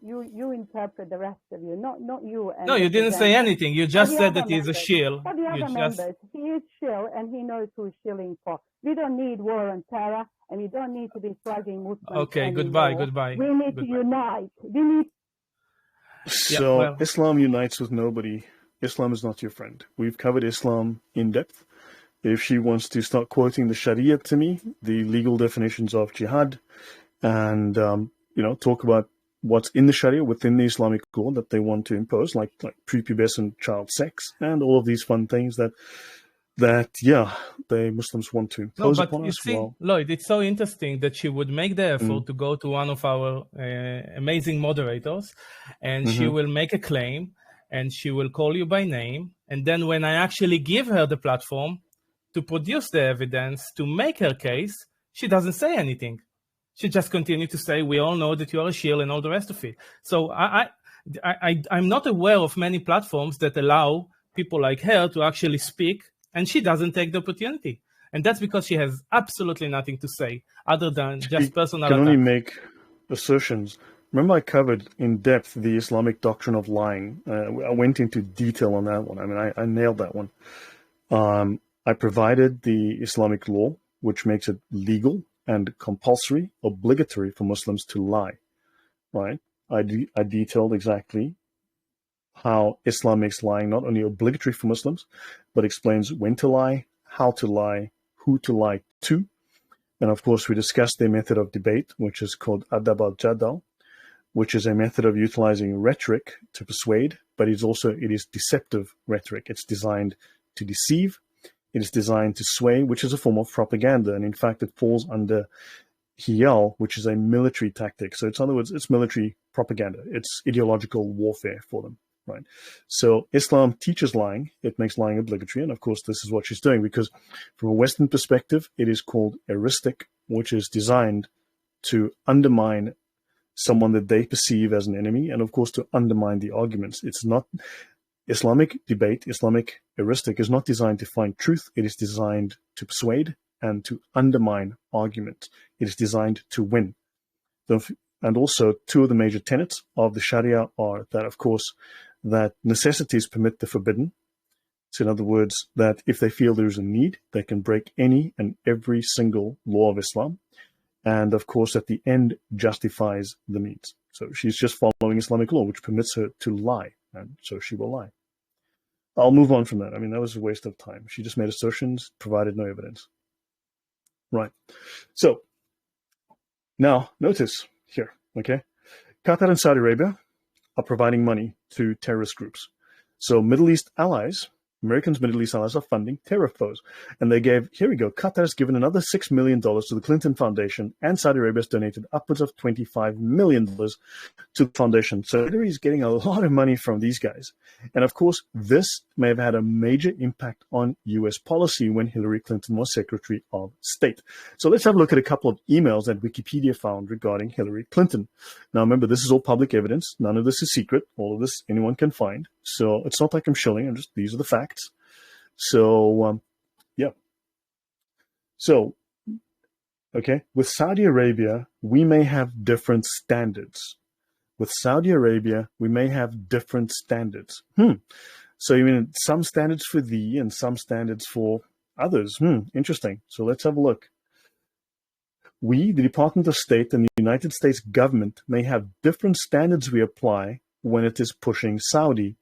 D: You interpret the rest of you, not you. And
B: No, you didn't say anything. You just said that he's a shill.
D: For the other members, he is shill, and he knows who he's shilling for. We don't need war on terror, and we don't need to be slugging Muslims.
B: Okay,
D: anymore.
B: goodbye.
D: We need to unite. We need.
A: So Islam unites with nobody. Islam is not your friend. We've covered Islam in depth. If she wants to start quoting the Sharia to me, the legal definitions of jihad, and talk about what's in the Sharia within the Islamic law that they want to impose, like prepubescent child sex and all of these fun things that the Muslims want to impose upon us.
B: See, Lloyd, it's so interesting that she would make the effort to go to one of our amazing moderators, and she will make a claim, and she will call you by name, and then when I actually give her the platform to produce the evidence to make her case, she doesn't say anything. She just continued to say, we all know that you are a shill and all the rest of it. So I'm not aware of many platforms that allow people like her to actually speak, and she doesn't take the opportunity. And that's because she has absolutely nothing to say other than just personal attack.
A: Can only make assertions. Remember, I covered in depth the Islamic doctrine of lying. I went into detail on that one. I mean, I nailed that one. I provided the Islamic law, which makes it legal and compulsory, obligatory for Muslims to lie, right? I detailed exactly how Islam makes lying not only obligatory for Muslims, but explains when to lie, how to lie, who to lie to. And of course, we discussed their method of debate, which is called adab al-jadal, which is a method of utilizing rhetoric to persuade, but it is deceptive rhetoric. It's designed to deceive. It is designed to sway, which is a form of propaganda. And in fact, it falls under hiyal, which is a military tactic. So in other words, it's military propaganda. It's ideological warfare for them, right? So Islam teaches lying. It makes lying obligatory. And of course, this is what she's doing, because from a Western perspective, it is called heuristic, which is designed to undermine someone that they perceive as an enemy, and of course, to undermine the arguments. It's not Islamic debate, Islamic heuristic is not designed to find truth. It is designed to persuade and to undermine argument. It is designed to win. And also, two of the major tenets of the Sharia are that, of course, that necessities permit the forbidden. So in other words, that if they feel there is a need, they can break any and every single law of Islam. And of course, at the end, justifies the means. So she's just following Islamic law, which permits her to lie. And so she will lie. I'll move on from that. I mean, that was a waste of time. She just made assertions, provided no evidence. Right. So now notice here, okay? Qatar and Saudi Arabia are providing money to terrorist groups. So Middle East allies, Americans' Middle East allies, are funding terror foes. And they gave, here we go, Qatar has given another $6 million to the Clinton Foundation, and Saudi Arabia has donated upwards of $25 million to the foundation. So Hillary is getting a lot of money from these guys. And of course, this may have had a major impact on US policy when Hillary Clinton was Secretary of State. So let's have a look at a couple of emails that Wikipedia found regarding Hillary Clinton. Now, remember, this is all public evidence. None of this is secret. All of this anyone can find. So it's not like I'm shilling. These are the facts. So, yeah. So, okay, with Saudi Arabia, we may have different standards. With Saudi Arabia, we may have different standards. So you mean some standards for thee and some standards for others? Interesting. So let's have a look. We, the Department of State and the United States government, may have different standards we apply when it is pushing Saudi.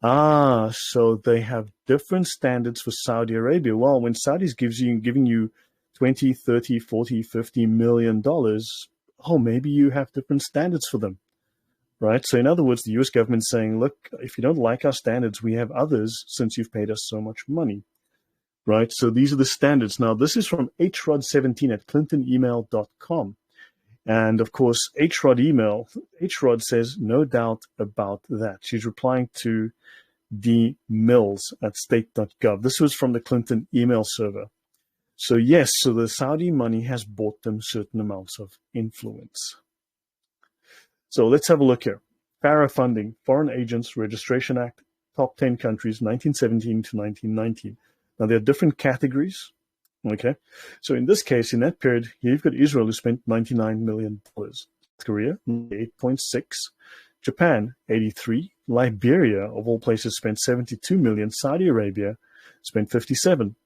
A: So they have different standards for Saudi Arabia. Well, when Saudi's giving you 20, 30, 40, 50 million dollars, maybe you have different standards for them, right? So in other words, the US government is saying, look, if you don't like our standards, we have others since you've paid us so much money, right? So these are the standards. Now, this is from hrod17 at clintonemail.com. And of course, Hrod says, no doubt about that. She's replying to D. Mills at state.gov. This was from the Clinton email server. So yes, so the Saudi money has bought them certain amounts of influence. So let's have a look here. FARA funding, Foreign Agents Registration Act, top 10 countries, 1917 to 1919. Now, there are different categories. Okay, so in this case, in that period, here you've got Israel, who spent $99 million. South Korea, 8.6. Japan, 83. Liberia, of all places, spent 72 million. Saudi Arabia spent 57.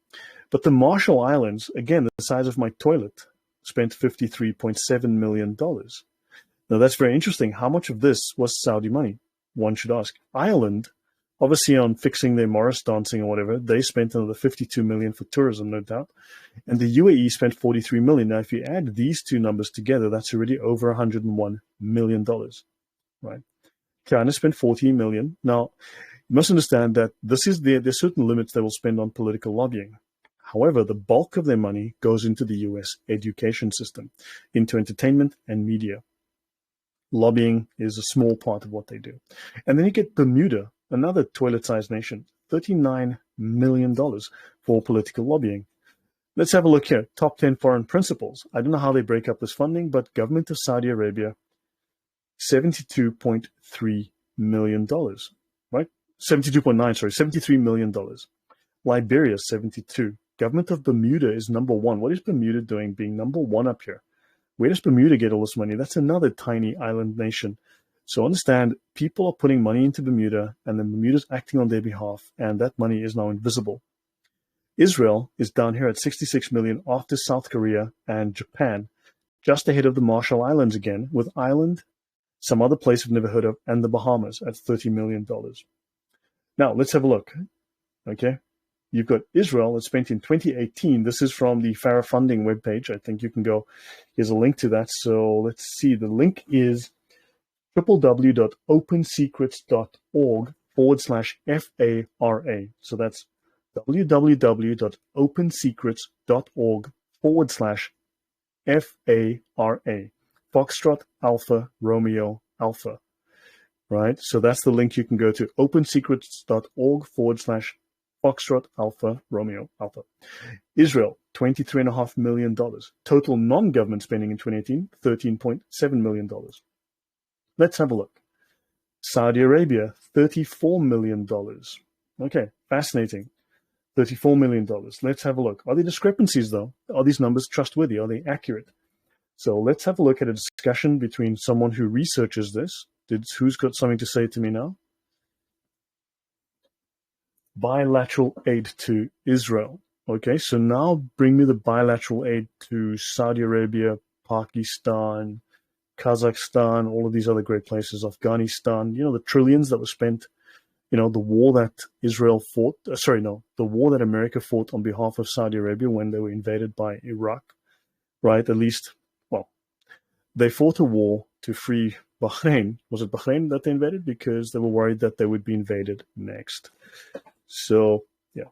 A: But the Marshall Islands, again, the size of my toilet, spent $53.7 million. Now, that's very interesting. How much of this was Saudi money? One should ask. Ireland, obviously on fixing their Morris dancing or whatever, they spent another 52 million for tourism, no doubt. And the UAE spent 43 million. Now, if you add these two numbers together, that's already over $101 million, right? China spent 14 million. Now, you must understand that there's certain limits they will spend on political lobbying. However, the bulk of their money goes into the US education system, into entertainment and media. Lobbying is a small part of what they do. And then you get Bermuda, another toilet-sized nation, $39 million for political lobbying. Let's have a look here. Top 10 foreign principals. I don't know how they break up this funding, but government of Saudi Arabia, $72.3 million, right? 72.9, sorry, $73 million. Liberia, 72. Government of Bermuda is number one. What is Bermuda doing being number one up here? Where does Bermuda get all this money? That's another tiny island nation. So understand, people are putting money into Bermuda, and then Bermuda's acting on their behalf, and that money is now invisible. Israel is down here at 66 million after South Korea and Japan, just ahead of the Marshall Islands again, with Ireland, some other place we've never heard of, and the Bahamas at $30 million. Now, let's have a look. Okay. You've got Israel that spent in 2018. This is from the FARA funding webpage. I think you can go. Here's a link to that. So let's see. The link is www.opensecrets.org/FARA. So that's www.opensecrets.org/FARA. Foxtrot Alpha Romeo Alpha. Right? So that's the link you can go to, opensecrets.org/Foxtrot Alpha Romeo Alpha. Israel, $23.5 million. Total non-government spending in 2018, $13.7 million. Let's have a look. Saudi Arabia, $34 million. Okay, fascinating. $34 million. Let's have a look. Are there discrepancies, though? Are these numbers trustworthy? Are they accurate? So let's have a look at a discussion between someone who researches this. Who's got something to say to me now? Bilateral aid to Israel. Okay, so now bring me the bilateral aid to Saudi Arabia, Pakistan, Kazakhstan, all of these other great places, Afghanistan, the trillions that were spent, the war that Israel fought, the war that America fought on behalf of Saudi Arabia when they were invaded by Iraq, right? At least, they fought a war to free Bahrain. Was it Bahrain that they invaded? Because they were worried that they would be invaded next. So, yeah.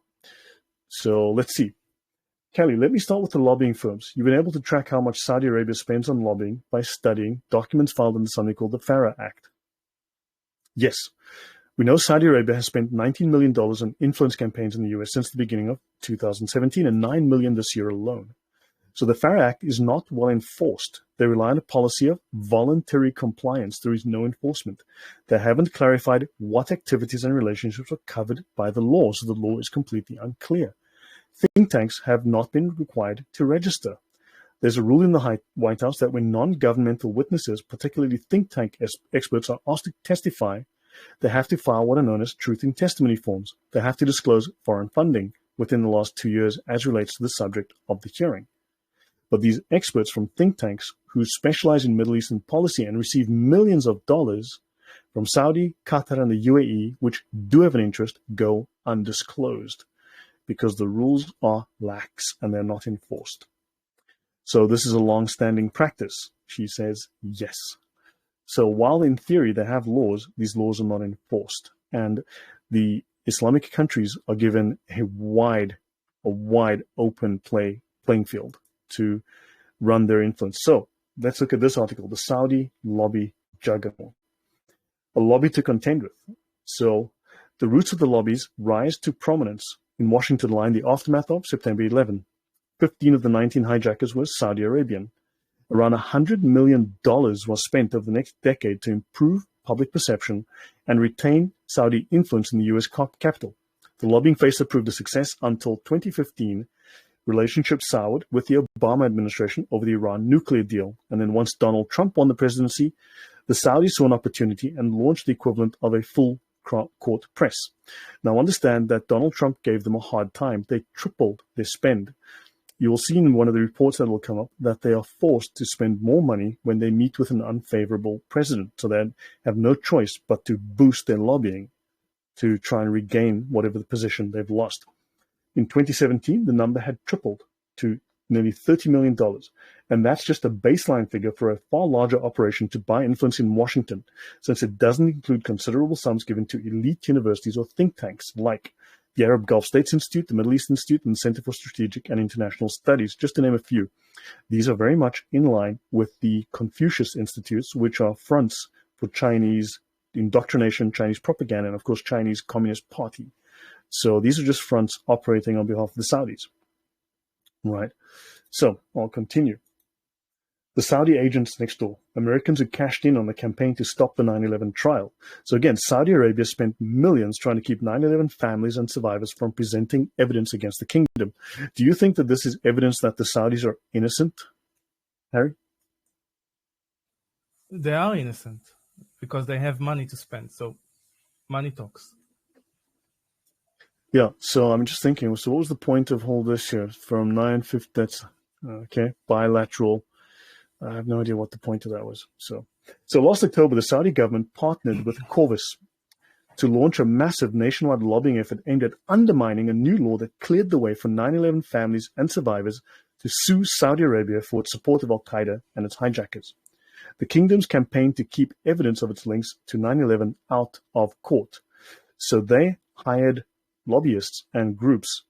A: So let's see. Kelly, let me start with the lobbying firms. You've been able to track how much Saudi Arabia spends on lobbying by studying documents filed under something called the FARA Act. Yes, we know Saudi Arabia has spent $19 million on influence campaigns in the US since the beginning of 2017 and $9 million this year alone. So the FARA Act is not well enforced. They rely on a policy of voluntary compliance. There is no enforcement. They haven't clarified what activities and relationships are covered by the law, so the law is completely unclear. Think tanks have not been required to register. There's a rule in the White House that when non-governmental witnesses, particularly think tank experts, are asked to testify, they have to file what are known as truth in testimony forms. They have to disclose foreign funding within the last 2 years as relates to the subject of the hearing. But these experts from think tanks who specialize in Middle Eastern policy and receive millions of dollars from Saudi, Qatar, and the UAE, which do have an interest, go undisclosed because the rules are lax and they're not enforced. So this is a long-standing practice. She says yes. So while in theory they have laws, these laws are not enforced. And the Islamic countries are given a wide open playing field to run their influence. So let's look at this article, the Saudi lobby juggernaut, a lobby to contend with. So the roots of the lobbies rise to prominence in Washington line, the aftermath of September 11. 15 of the 19 hijackers were Saudi Arabian. Around $100 million was spent over the next decade to improve public perception and retain Saudi influence in the US capital. The lobbying phase proved a success until 2015. Relationships soured with the Obama administration over the Iran nuclear deal. And then once Donald Trump won the presidency, the Saudis saw an opportunity and launched the equivalent of a full court press. Now understand that Donald Trump gave them a hard time. They tripled their spend. You will see in one of the reports that will come up that they are forced to spend more money when they meet with an unfavorable president. So they have no choice but to boost their lobbying to try and regain whatever the position they've lost. In 2017, the number had tripled to nearly $30 million. And that's just a baseline figure for a far larger operation to buy influence in Washington, since it doesn't include considerable sums given to elite universities or think tanks like the Arab Gulf States Institute, the Middle East Institute, and the Center for Strategic and International Studies, just to name a few. These are very much in line with the Confucius Institutes, which are fronts for Chinese indoctrination, Chinese propaganda, and of course, Chinese Communist Party. So these are just fronts operating on behalf of the Saudis. Right. So I'll continue. The Saudi agents next door, Americans who cashed in on the campaign to stop the 9/11 trial. So again, Saudi Arabia spent millions trying to keep 9/11 families and survivors from presenting evidence against the kingdom. Do you think that this is evidence that the Saudis are innocent, Harry?
B: They are innocent because they have money to spend. So money talks.
A: Yeah, so I'm just thinking, so what was the point of all this here? From 9/50, that's, okay, bilateral. I have no idea what the point of that was. So last October, the Saudi government partnered with Corvus to launch a massive nationwide lobbying effort aimed at undermining a new law that cleared the way for 9/11 families and survivors to sue Saudi Arabia for its support of Al-Qaeda and its hijackers. The kingdom's campaigned to keep evidence of its links to 9/11 out of court. So they hired lobbyists and groups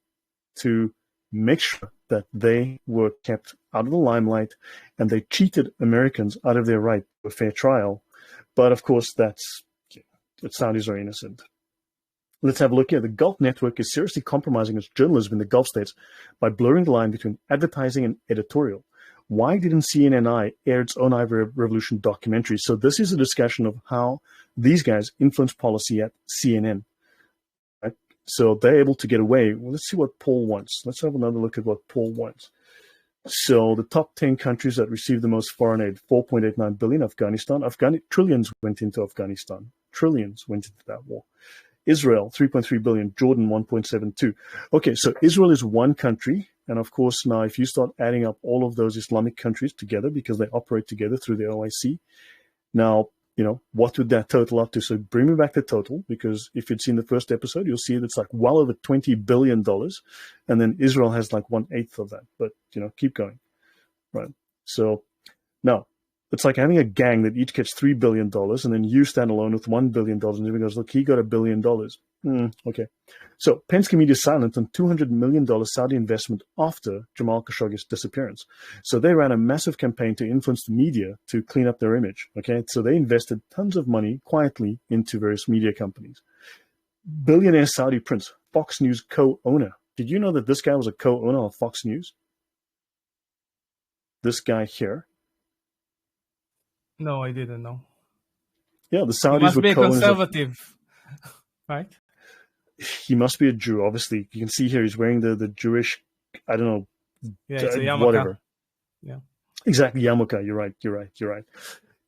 A: to make sure that they were kept out of the limelight, and they cheated Americans out of their right to a fair trial. But of course, the Saudis are innocent. Let's have a look here. The Gulf Network is seriously compromising its journalism in the Gulf states by blurring the line between advertising and editorial. Why didn't CNNI air its own Ivory Revolution documentary? So this is a discussion of how these guys influence policy at CNN. So they're able to get away. Well, let's see what Paul wants. Let's have another look at what Paul wants. So the top 10 countries that received the most foreign aid, 4.89 billion, Afghanistan. Trillions went into Afghanistan. Trillions went into that war. Israel, 3.3 billion. Jordan, 1.72. Okay, so Israel is one country. And of course, now if you start adding up all of those Islamic countries together, because they operate together through the OIC, now, what would that total up to? So bring me back the total, because if you'd seen the first episode, you'll see that it's like well over $20 billion. And then Israel has like 1/8 of that. But, keep going. Right. So now it's like having a gang that each gets $3 billion, and then you stand alone with $1 billion. And everyone goes, look, he got $1 billion. Okay. So Penske Media is silent on $200 million Saudi investment after Jamal Khashoggi's disappearance. So they ran a massive campaign to influence the media to clean up their image. Okay. So they invested tons of money quietly into various media companies. Billionaire Saudi prince, Fox News co-owner. Did you know that this guy was a co-owner of Fox News? This guy here.
B: No, I didn't know.
A: Yeah, the Saudis
B: he must
A: were
B: be a
A: co-owners
B: conservative, right?
A: He must be a Jew, obviously. You can see here he's wearing the Jewish, I don't know,
B: it's a yarmulke.
A: whatever.
B: Yeah,
A: exactly, yarmulke. You're right.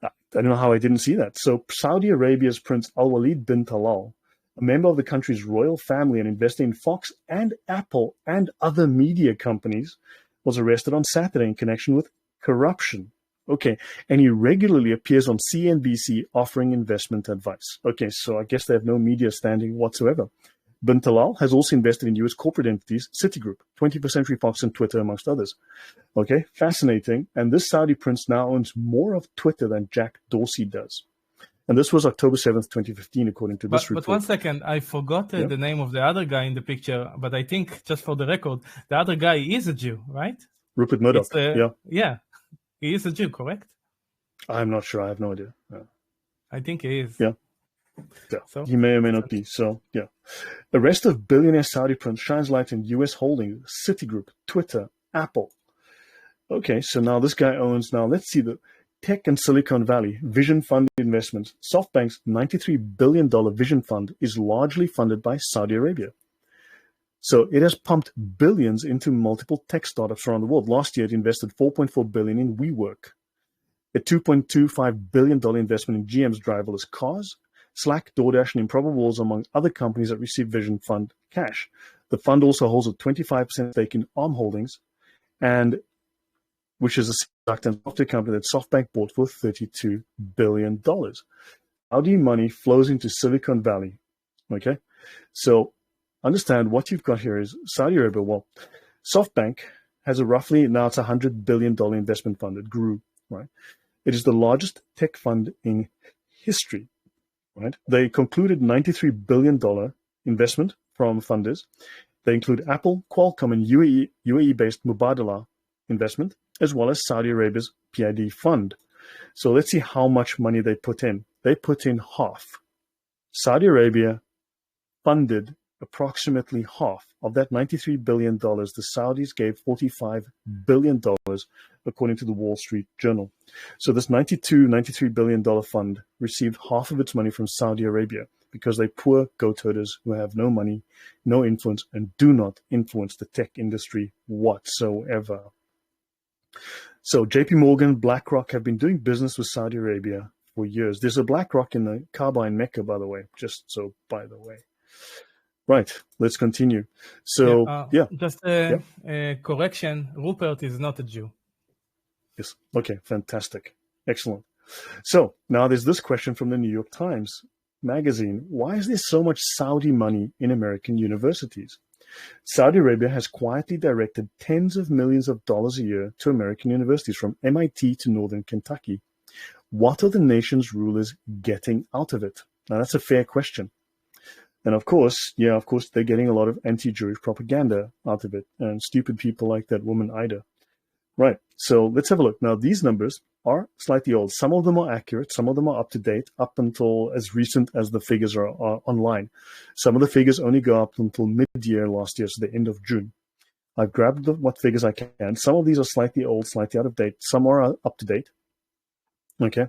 A: I don't know how I didn't see that. So Saudi Arabia's Prince Al-Walid bin Talal, a member of the country's royal family and investor in Fox and Apple and other media companies, was arrested on Saturday in connection with corruption. Okay, and he regularly appears on CNBC offering investment advice. Okay, so I guess they have no media standing whatsoever. Bin Talal has also invested in U.S. corporate entities, Citigroup, 20th Century Fox, and Twitter, amongst others. Okay, fascinating. And this Saudi prince now owns more of Twitter than Jack Dorsey does. And this was October 7th, 2015, according to this report.
B: But 1 second, I forgot the name of the other guy in the picture, but I think, just for the record, the other guy is a Jew, right?
A: Rupert Murdoch,
B: Yeah, he is a Jew, correct?
A: I'm not sure. I have no idea.
B: I think he is.
A: Yeah. So, he may or may not be. So, yeah. Arrest of billionaire Saudi prince shines light in U.S. holdings, Citigroup, Twitter, Apple. Okay, so now this guy owns, now let's see, tech and Silicon Valley Vision Fund investments, SoftBank's $93 billion Vision Fund is largely funded by Saudi Arabia. So it has pumped billions into multiple tech startups around the world. Last year, it invested $4.4 billion in WeWork, a $2.25 billion investment in GM's driverless cars, Slack, DoorDash, and Improbables, among other companies that receive Vision Fund cash. The fund also holds a 25% stake in Arm Holdings, and which is a software company that SoftBank bought for $32 billion. Saudi money flows into Silicon Valley. Okay, so understand what you've got here is Saudi Arabia. Well, SoftBank has a roughly, now it's $100 billion investment fund. It grew, right? It is the largest tech fund in history, right? They concluded $93 billion investment from funders. They include Apple, Qualcomm, and UAE-based Mubadala investment, as well as Saudi Arabia's PID fund. So let's see how much money they put in. They put in half. Saudi Arabia funded approximately half of that $93 billion. The Saudis gave $45 billion, according to the Wall Street Journal. So this $93 billion fund received half of its money from Saudi Arabia because they're poor goat herders who have no money, no influence, and do not influence the tech industry whatsoever. So JP Morgan, BlackRock have been doing business with Saudi Arabia for years. There's a BlackRock in the Kaaba in Mecca, by the way, just so by the way. Right, let's continue. So,
B: Just a correction, Rupert is not a Jew.
A: Yes, okay, fantastic. Excellent. So, now there's this question from the New York Times magazine. Why is there so much Saudi money in American universities? Saudi Arabia has quietly directed tens of millions of dollars a year to American universities, from MIT to Northern Kentucky. What are the nation's rulers getting out of it? Now, that's a fair question. And of course, they're getting a lot of anti-Jewish propaganda out of it, and stupid people like that woman Ida. Right, so let's have a look. Now, these numbers are slightly old. Some of them are accurate, some of them are up to date, up until as recent as the figures are online. Some of the figures only go up until mid-year last year, so the end of June. I've grabbed what figures I can. Some of these are slightly old, slightly out of date. Some are up to date. Okay,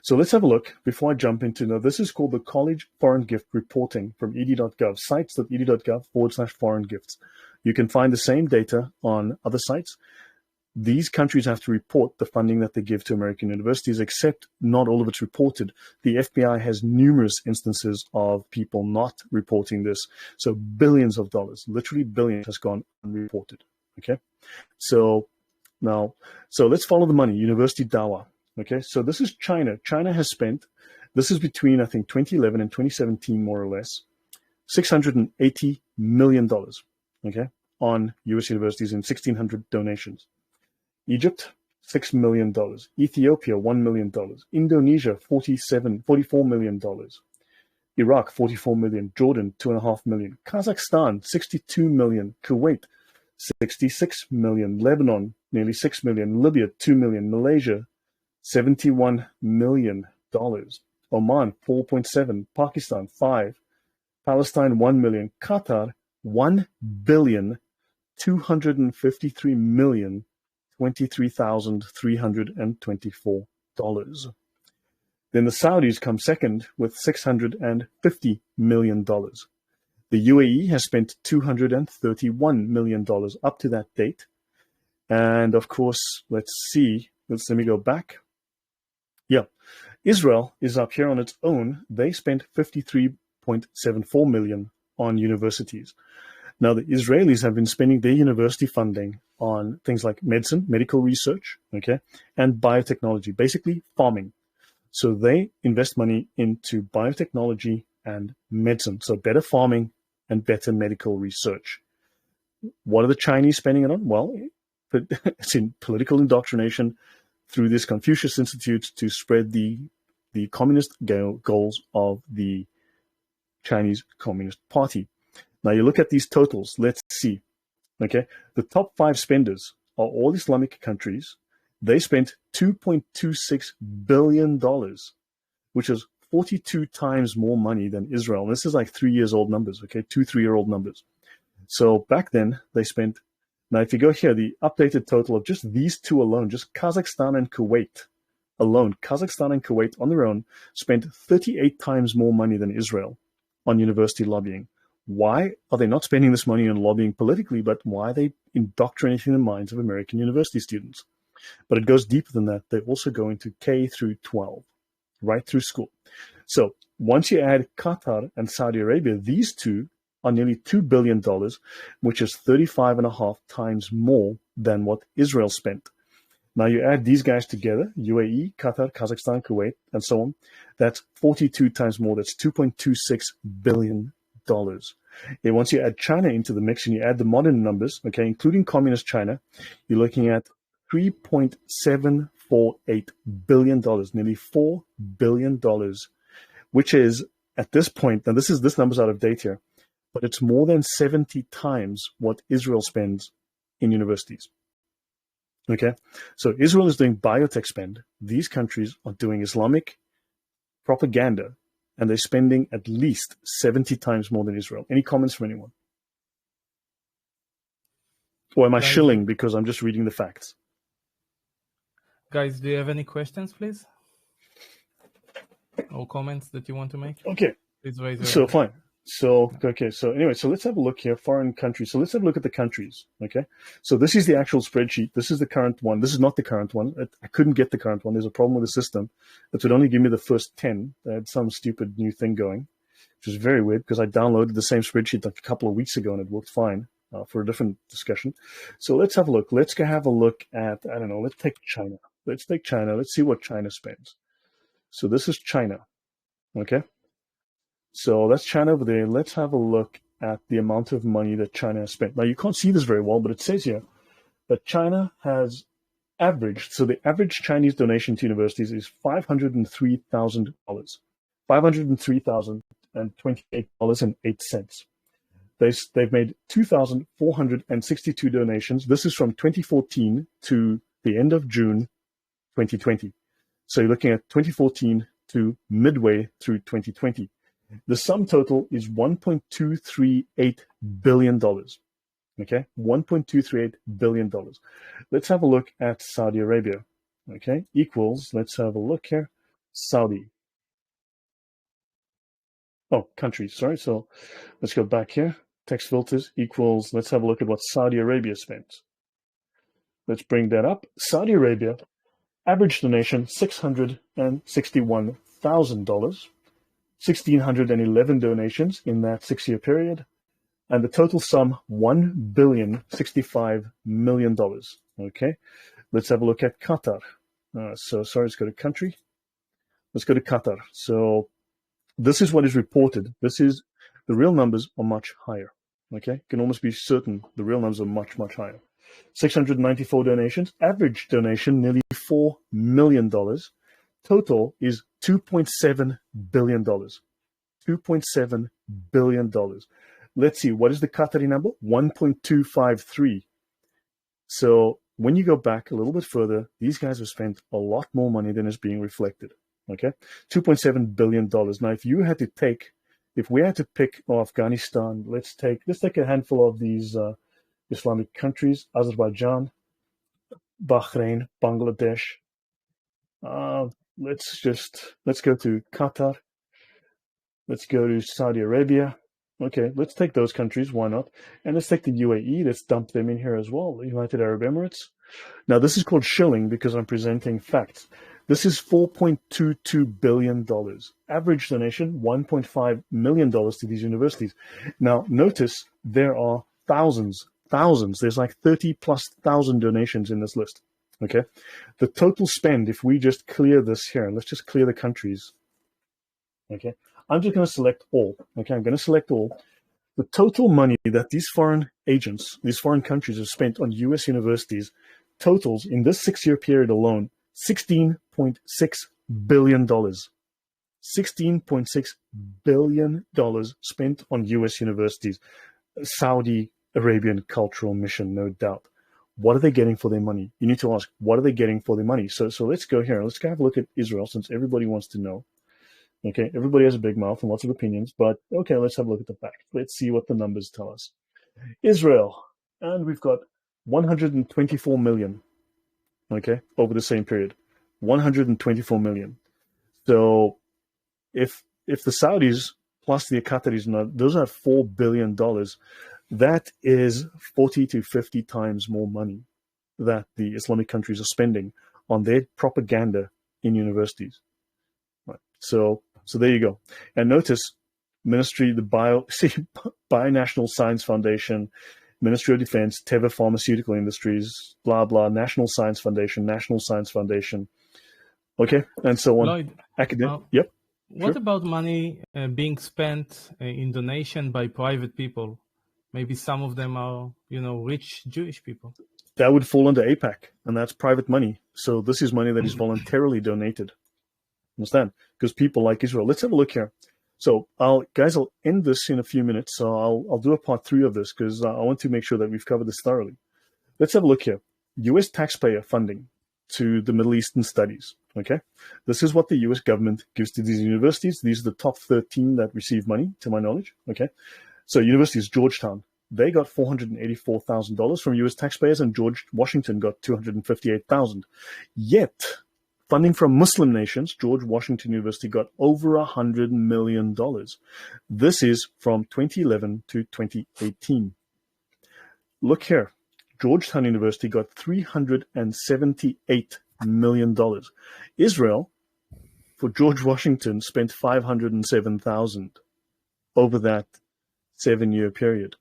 A: so let's have a look before I jump into, now this is called the College Foreign Gift Reporting from ed.gov, sites.ed.gov/foreign gifts. You can find the same data on other sites. These countries have to report the funding that they give to American universities, except not all of it's reported. The FBI has numerous instances of people not reporting this. So billions of dollars, literally billions, has gone unreported. Okay, so let's follow the money. University Dawa. Okay, so this is China. China has spent, this is between, I think, 2011 and 2017, more or less, $680 million, okay, on U.S. universities in 1,600 donations. Egypt, $6 million. Ethiopia, $1 million. Indonesia, $44 million. Iraq, $44 million. Jordan, $2.5 million. Kazakhstan, $62 million. Kuwait, $66 million. Lebanon, nearly $6 million. Libya, $2 million. Malaysia, $71 million. Oman, 4.7. Pakistan, 5. Palestine, 1 million. Qatar, $1,253,023,324. Then the Saudis come second with $650 million. The UAE has spent $231 million up to that date. And of course, let me go back. Yeah, Israel is up here on its own. They spent $53.74 million on universities. Now, the Israelis have been spending their university funding on things like medicine, medical research, okay, and biotechnology, basically farming. So they invest money into biotechnology and medicine, so better farming and better medical research. What are the Chinese spending it on? Well, it's in political indoctrination through this Confucius Institute to spread the communist goals of the Chinese Communist Party. Now you look at these totals, let's see. Okay, the top 5 spenders are all Islamic countries. They spent $2.26 billion, which is 42 times more money than Israel. And this is like 3 years old numbers, okay, 2-3-year-old numbers. So back then they spent, now if you go here, the updated total of just these two alone, just Kazakhstan and Kuwait, alone, Kazakhstan and Kuwait on their own spent 38 times more money than Israel on university lobbying. Why are they not spending this money on lobbying politically, but why are they indoctrinating the minds of American university students? But it goes deeper than that. They also go into K through 12, right through school. So once you add Qatar and Saudi Arabia, these two are nearly $2 billion, which is 35.5 times more than what Israel spent. Now you add these guys together, UAE, Qatar, Kazakhstan, Kuwait, and so on, that's 42 times more. That's $2.26 billion. And once you add China into the mix and you add the modern numbers, okay, including communist China, you're looking at $3.748 billion, nearly $4 billion, which is at this point, now this number's out of date here, but it's more than 70 times what Israel spends in universities. Okay, so Israel is doing biotech spend. These countries are doing Islamic propaganda, and they're spending at least 70 times more than Israel. Any comments from anyone? Or am I shilling because I'm just reading the facts?
B: Guys, do you have any questions, please? Or comments that you want to make?
A: Okay.
B: Please raise your
A: hand. Fine. So, okay. So anyway, so let's have a look here. Foreign countries. So let's have a look at the countries. Okay. So this is the actual spreadsheet. This is the current one. This is not the current one. I couldn't get the current one. There's a problem with the system. It would only give me the first 10. They had some stupid new thing going, which is very weird because I downloaded the same spreadsheet like a couple of weeks ago and it worked fine for a different discussion. So let's have a look. Let's go have a look at, I don't know, let's take China. Let's take China. Let's see what China spends. So this is China. Okay. So that's China over there. Let's have a look at the amount of money that China has spent. Now, you can't see this very well, but it says here that China has averaged, so the average Chinese donation to universities is $503,000, $503,028.08. They've made 2,462 donations. This is from 2014 to the end of June 2020. So you're looking at 2014 to midway through 2020. The sum total is $1.238 billion. Okay, $1.238 billion. Let's have a look at Saudi Arabia. Okay, equals, let's have a look here. Saudi. Oh, countries, sorry. So let's go back here. Text filters equals, let's have a look at what Saudi Arabia spent. Let's bring that up. Saudi Arabia, average donation, $661,000. 1,611 donations in that 6-year period, and the total sum $1.065 billion. Okay, let's have a look at Qatar. So sorry, let's go to country. Let's go to Qatar. So this is what is reported. This is the real numbers are much higher. Okay, you can almost be certain the real numbers are much, much higher. 694 donations, average donation nearly $4 million. Total is $2.7 billion. $2.7 billion. Let's see, what is the Qatari number? 1.253. So when you go back a little bit further, these guys have spent a lot more money than is being reflected. Okay, $2.7 billion. Now, if we had to pick Afghanistan, let's take a handful of these Islamic countries: Azerbaijan, Bahrain, Bangladesh. Let's go to Qatar. Let's go to Saudi Arabia. Okay, let's take those countries. Why not? And let's take the UAE. Let's dump them in here as well. The United Arab Emirates. Now, this is called shilling because I'm presenting facts. This is $4.22 billion. Average donation, $1.5 million to these universities. Now, notice there are thousands. There's like 30,000+ donations in this list. Okay, the total spend, if we just clear this here, let's just clear the countries. Okay, I'm just going to select all. Okay, I'm going to select all. The total money that these foreign agents, these foreign countries have spent on US universities totals in this 6-year period alone, $16.6 billion. $16.6 billion spent on US universities. Saudi Arabian cultural mission, no doubt. What are they getting for their money? You need to ask, what are they getting for their money? So let's go here. Let's go have a look at Israel, since everybody wants to know. Okay, everybody has a big mouth and lots of opinions, but okay, let's have a look at the facts. Let's see what the numbers tell us. Israel, and we've got 124 million, okay, over the same period. 124 million. So if the Saudis plus the Qataris, those are $4 billion. That is 40 to 50 times more money that the Islamic countries are spending on their propaganda in universities. Right. So there you go. And notice, Ministry, Binational Science Foundation, Ministry of Defense, Teva Pharmaceutical Industries, blah, blah, National Science Foundation, okay, and so on.
B: Lloyd,
A: Yep.
B: What about money being spent in donation by private people? Maybe some of them are, rich Jewish people.
A: That would fall under AIPAC, and that's private money. So this is money that is voluntarily donated. Understand? Because people like Israel. Let's have a look here. So I'll end this in a few minutes. So I'll do a part 3 of this because I want to make sure that we've covered this thoroughly. Let's have a look here. U.S. taxpayer funding to the Middle Eastern studies. Okay, this is what the U.S. government gives to these universities. These are the top 13 that receive money, to my knowledge. Okay, so University is Georgetown. They got $484,000 from U.S. taxpayers, and George Washington got $258,000. Yet, funding from Muslim nations, George Washington University got over $100 million. This is from 2011 to 2018. Look here. Georgetown University got $378 million. Israel, for George Washington, spent $507,000 over that 7-year period.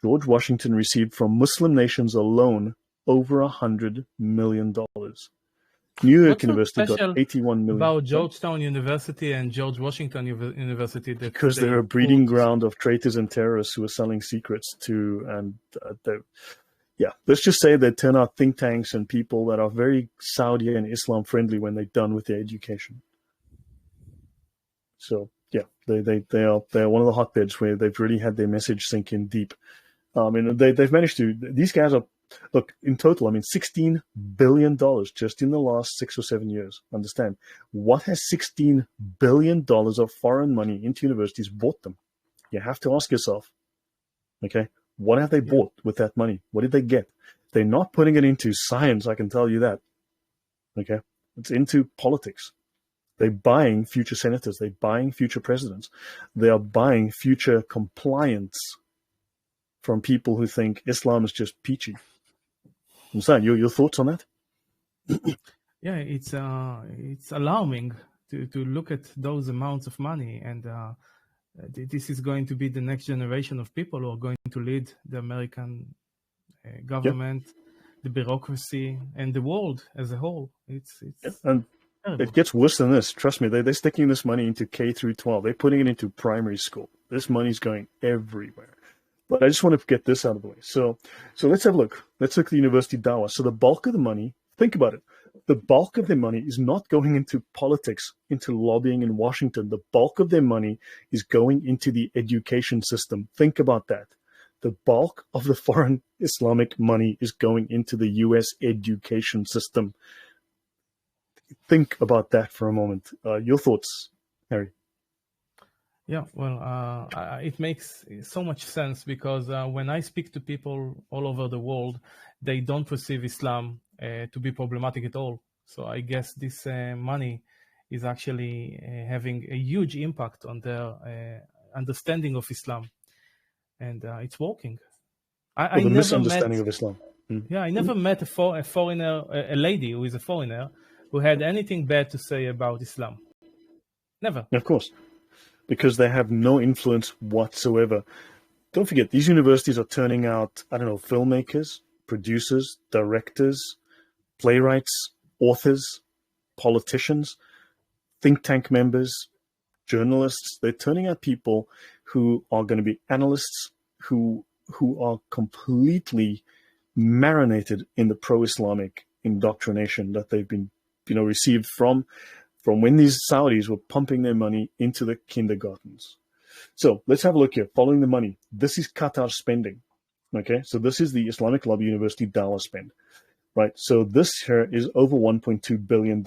A: George Washington received from Muslim nations alone over $100 million. New York University got $81 million.
B: About Georgetown University and George Washington University?
A: Because they're a breeding ground of traitors and terrorists who are selling secrets to, and let's just say they turn out think tanks and people that are very Saudi and Islam friendly when they're done with their education. So yeah, they are one of the hotbeds where they've really had their message sink in deep. They've managed to. These guys are, look, in total, $16 billion just in the last 6 or 7 years. Understand, what has $16 billion of foreign money into universities bought them? You have to ask yourself, okay, what have they bought with that money? What did they get? They're not putting it into science, I can tell you that. Okay, it's into politics. They're buying future senators. They're buying future presidents. They are buying future compliance from people who think Islam is just peachy. Understand? Your thoughts on that?
B: Yeah, it's alarming to look at those amounts of money, and this is going to be the next generation of people who are going to lead the American government, the bureaucracy, and the world as a whole. It's
A: and terrible. It gets worse than this. Trust me, they're sticking this money into K through 12. They're putting it into primary school. This money's going everywhere. But I just want to get this out of the way. So let's have a look. Let's look at the university dawah. So the bulk of the money, think about it. The bulk of their money is not going into politics, into lobbying in Washington. The bulk of their money is going into the education system. Think about that. The bulk of the foreign Islamic money is going into the U.S. education system. Think about that for a moment. Your thoughts, Harry?
B: Yeah, well, it makes so much sense because when I speak to people all over the world, they don't perceive Islam to be problematic at all. So I guess this money is actually having a huge impact on their understanding of Islam, and it's working.
A: The misunderstanding of Islam.
B: Yeah, I never met a foreigner, a lady who is a foreigner, who had anything bad to say about Islam. Never.
A: Of course. Because they have no influence whatsoever. Don't forget, these universities are turning out, filmmakers, producers, directors, playwrights, authors, politicians, think tank members, journalists. They're turning out people who are going to be analysts, who are completely marinated in the pro-Islamic indoctrination that they've been, received from when these Saudis were pumping their money into the kindergartens. So let's have a look here. Following the money, this is Qatar spending. Okay, so this is the Islamic Lobby University dawah spend, right? So this here is over $1.2 billion.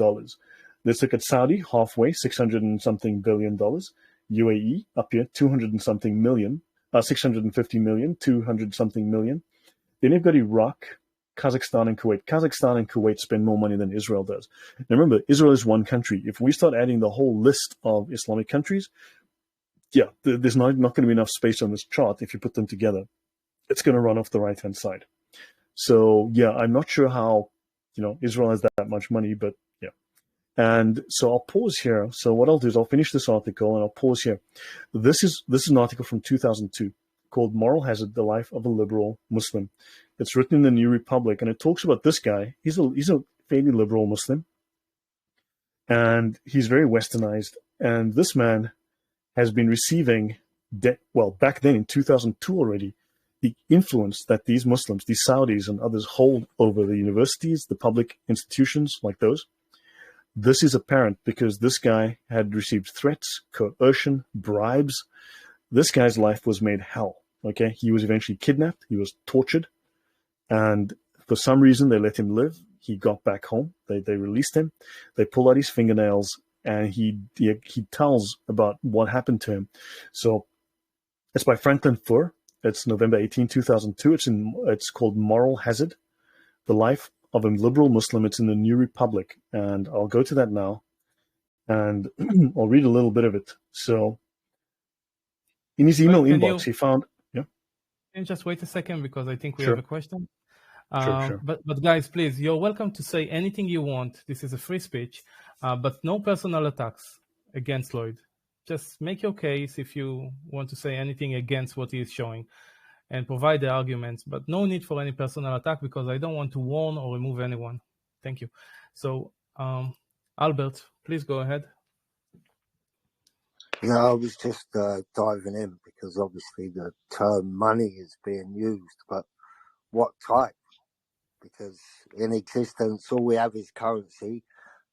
A: Let's look at Saudi, halfway, 600 and something billion dollars. UAE, up here, 200 and something million, 650 million, 200 something million. Then you've got Iraq, Kazakhstan and Kuwait. Kazakhstan and Kuwait spend more money than Israel does. Now remember, Israel is one country. If we start adding the whole list of Islamic countries, yeah, there's not going to be enough space on this chart if you put them together. It's going to run off the right-hand side. So, yeah, I'm not sure how, Israel has that much money, but yeah. And so I'll pause here. So what I'll do is I'll finish this article and I'll pause here. This is an article from 2002 called Moral Hazard, The Life of a Liberal Muslim. It's written in the New Republic, and it talks about this guy. He's a fairly liberal Muslim, and he's very westernized. And this man has been receiving, back then in 2002 already, the influence that these Muslims, these Saudis and others hold over the universities, the public institutions like those. This is apparent because this guy had received threats, coercion, bribes. This guy's life was made hell. Okay, he was eventually kidnapped. He was tortured. And for some reason, they let him live. He got back home. They released him. They pulled out his fingernails, and he tells about what happened to him. So it's by Franklin Furr. It's November 18, 2002. It's called Moral Hazard, The Life of a Liberal Muslim. It's in the New Republic. And I'll go to that now. And I'll read a little bit of it. So in his email inbox, he found...
B: Can you just wait a second, because I think we
A: Sure.
B: have a question?
A: Sure.
B: But guys, please, you're welcome to say anything you want. This is a free speech, but no personal attacks against Lloyd. Just make your case if you want to say anything against what he is showing and provide the arguments, but no need for any personal attack, because I don't want to warn or remove anyone. Thank you. So, Albert, please go ahead.
E: I was just diving in because obviously the term money is being used, but what type? Because in existence, all we have is currency.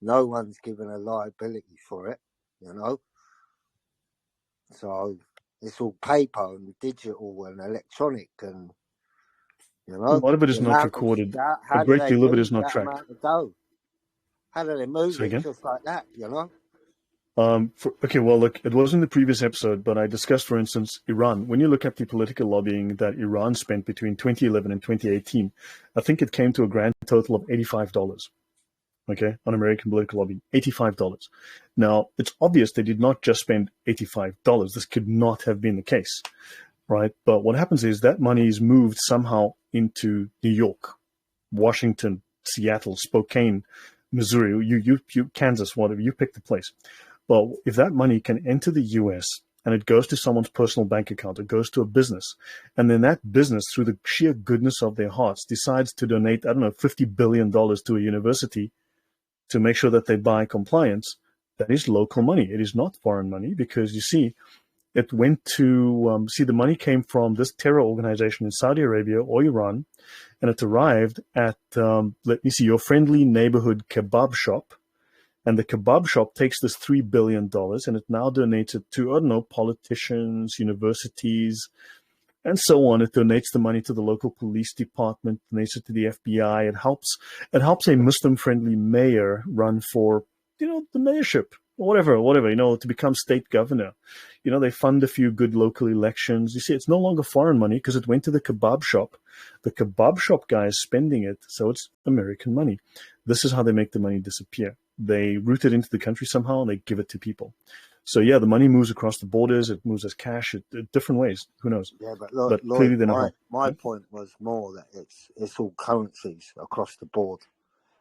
E: No one's given a liability for it, So it's all paper and digital and electronic, and
A: a lot of it is not recorded. A great deal of it is not tracked.
E: How do they move
A: Say
E: it
A: again?
E: just like that,
A: Okay, well, look, it was in the previous episode, but I discussed, for instance, Iran. When you look at the political lobbying that Iran spent between 2011 and 2018, I think it came to a grand total of $85, okay, on American political lobbying, $85. Now, it's obvious they did not just spend $85. This could not have been the case, right? But what happens is that money is moved somehow into New York, Washington, Seattle, Spokane, Missouri, you Kansas, whatever, you pick the place. Well, if that money can enter the U.S. and it goes to someone's personal bank account, it goes to a business, and then that business, through the sheer goodness of their hearts, decides to donate, $50 billion to a university to make sure that they buy compliance, that is local money. It is not foreign money, because, you see, it went to, the money came from this terror organization in Saudi Arabia or Iran, and it arrived at, your friendly neighborhood kebab shop. And the kebab shop takes this $3 billion and it now donates it to, politicians, universities, and so on. It donates the money to the local police department, donates it to the FBI. It helps a Muslim-friendly mayor run for, the mayorship, or whatever, to become state governor. They fund a few good local elections. You see, it's no longer foreign money because it went to the kebab shop. The kebab shop guy is spending it, so it's American money. This is how they make the money disappear. They route it into the country somehow, and they give it to people. So, yeah, the money moves across the borders. It moves as cash in different ways. Who knows?
E: Yeah, but
A: Lloyd, clearly they're not.
E: My point was more that it's all currencies across the board.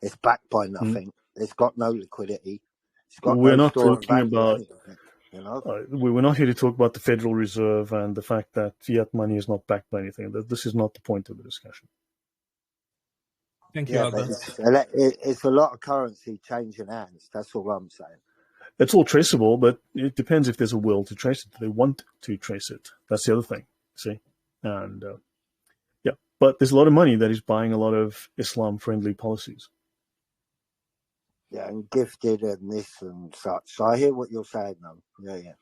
E: It's backed by nothing. Mm-hmm. It's got no liquidity. It's got
A: we're
E: no
A: not talking about.
E: We're
A: not here to talk about the Federal Reserve and the fact that fiat money is not backed by anything. This is not the point of the discussion.
B: Thank you,
E: Albert. It's a lot of currency changing hands. That's all I'm saying.
A: It's all traceable, but it depends if there's a will to trace it. They want to trace it. That's the other thing, see? And, but there's a lot of money that is buying a lot of Islam-friendly policies.
E: Yeah, and gifted and this and such. So I hear what you're saying now. Yeah.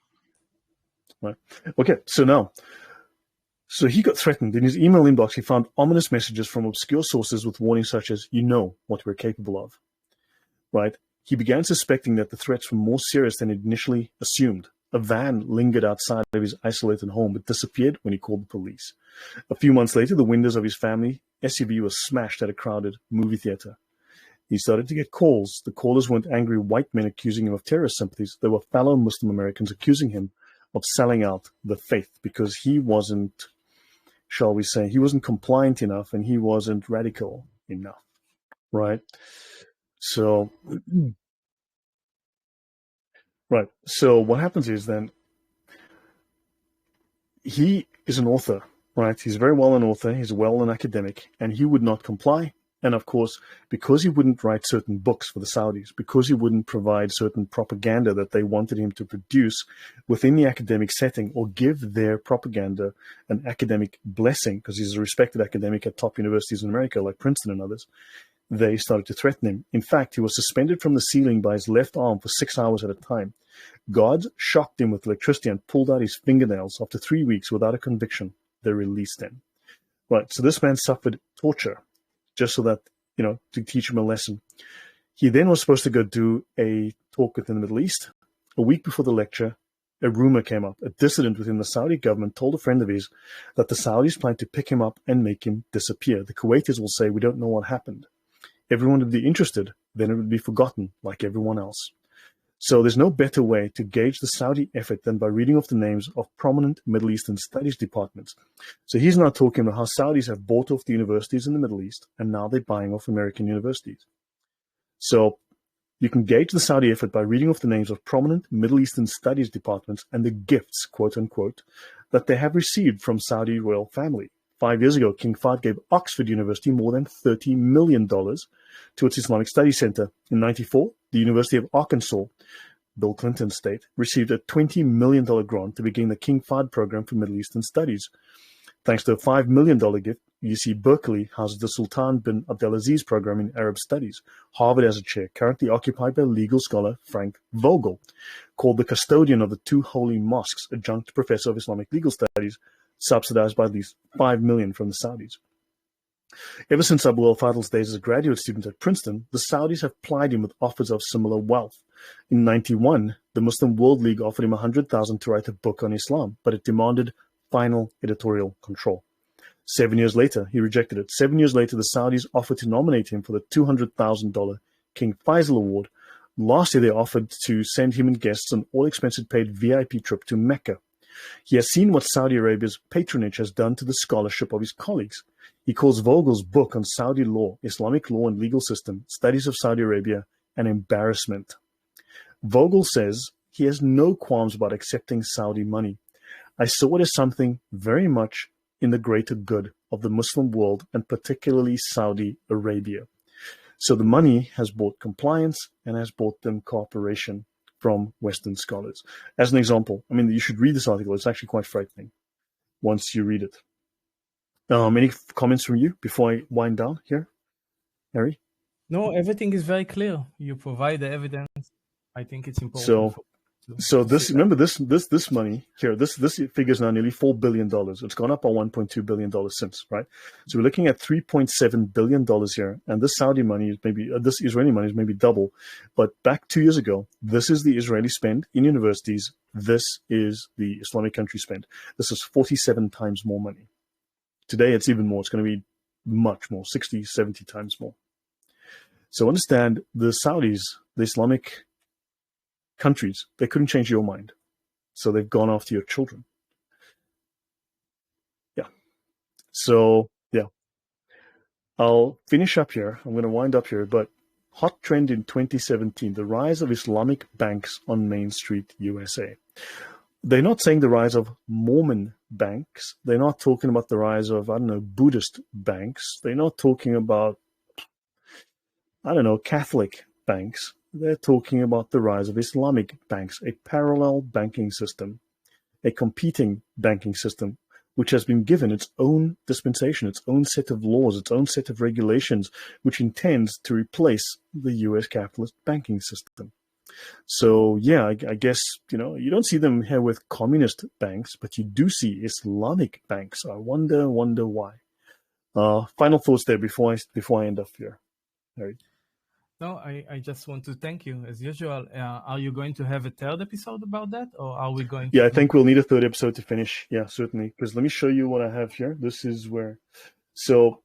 A: Right. Okay, so he got threatened. In his email inbox, he found ominous messages from obscure sources with warnings such as, what we're capable of, right? He began suspecting that the threats were more serious than he initially assumed. A van lingered outside of his isolated home but disappeared when he called the police. A few months later, the windows of his family SUV was smashed at a crowded movie theater. He started to get calls. The callers weren't angry white men accusing him of terrorist sympathies. They were fellow Muslim Americans accusing him of selling out the faith because he wasn't, shall we say, he wasn't compliant enough and he wasn't radical enough, right? So, right. So what happens is then he is an author, right? He's very well an author. He's well an academic, and he would not comply. And of course, because he wouldn't write certain books for the Saudis, because he wouldn't provide certain propaganda that they wanted him to produce within the academic setting or give their propaganda an academic blessing, because he's a respected academic at top universities in America like Princeton and others, they started to threaten him. In fact, he was suspended from the ceiling by his left arm for 6 hours at a time. Guards shocked him with electricity and pulled out his fingernails. After 3 weeks without a conviction, they released him. Right, so this man suffered torture just so that, to teach him a lesson. He then was supposed to go do a talk within the Middle East. A week before the lecture, a rumor came up. A dissident within the Saudi government told a friend of his that the Saudis planned to pick him up and make him disappear. The Kuwaitis will say, we don't know what happened. Everyone would be interested, then it would be forgotten like everyone else. So there's no better way to gauge the Saudi effort than by reading off the names of prominent Middle Eastern studies departments. So he's now talking about how Saudis have bought off the universities in the Middle East, and now they're buying off American universities. So you can gauge the Saudi effort by reading off the names of prominent Middle Eastern studies departments and the gifts, quote unquote, that they have received from Saudi royal family. 5 years ago, King Fahd gave Oxford University more than $30 million to its Islamic Studies Center. In 1994, the University of Arkansas, Bill Clinton's state, received a $20 million grant to begin the King Fahd program for Middle Eastern studies. Thanks to a $5 million gift, UC Berkeley houses the Sultan bin Abdulaziz program in Arab studies. Harvard has a chair, currently occupied by legal scholar Frank Vogel, called the custodian of the two holy mosques, adjunct professor of Islamic legal studies, subsidized by at least $5 million from the Saudis. Ever since Abu al-Fadl's days as a graduate student at Princeton, the Saudis have plied him with offers of similar wealth. In 1991, the Muslim World League offered him $100,000 to write a book on Islam, but it demanded final editorial control. 7 years later, he rejected it. 7 years later, the Saudis offered to nominate him for the $200,000 King Faisal Award. Last year, they offered to send him and guests an all-expenses-paid VIP trip to Mecca. He has seen what Saudi Arabia's patronage has done to the scholarship of his colleagues. He calls Vogel's book on Saudi law, Islamic law and legal system, Studies of Saudi Arabia, an embarrassment. Vogel says he has no qualms about accepting Saudi money. I saw it as something very much in the greater good of the Muslim world and particularly Saudi Arabia. So the money has bought compliance and has bought them cooperation from Western scholars. As an example, you should read this article. It's actually quite frightening once you read it. Any comments from you before I wind down here, Harry?
B: No, everything is very clear. You provide the evidence. I think it's important.
A: So this, remember this money here, this figure is now nearly $4 billion. It's gone up by $1.2 billion since, right? So we're looking at $3.7 billion here. And this Saudi money is this Israeli money is maybe double. But back 2 years ago, this is the Israeli spend in universities. This is the Islamic country spend. This is 47 times more money. Today, it's even more. It's going to be much more, 60, 70 times more. So understand the Saudis, the Islamic countries, they couldn't change your mind. So they've gone after your children. Yeah. So, yeah. I'll finish up here. I'm going to wind up here. But hot trend in 2017, the rise of Islamic banks on Main Street, USA. They're not saying the rise of Mormon banks. They're not talking about the rise of, Buddhist banks. They're not talking about, Catholic banks. They're talking about the rise of Islamic banks, a parallel banking system, a competing banking system, which has been given its own dispensation, its own set of laws, its own set of regulations, which intends to replace the U.S. capitalist banking system. So, yeah, I guess, you don't see them here with communist banks, but you do see Islamic banks. I wonder why. Final thoughts there before I end up here. Harry.
B: No, I just want to thank you as usual. Are you going to have a third episode about that, or are we going
A: Yeah,
B: to
A: I think we'll need a third episode to finish. Yeah, certainly. Because let me show you what I have here. This is where, so,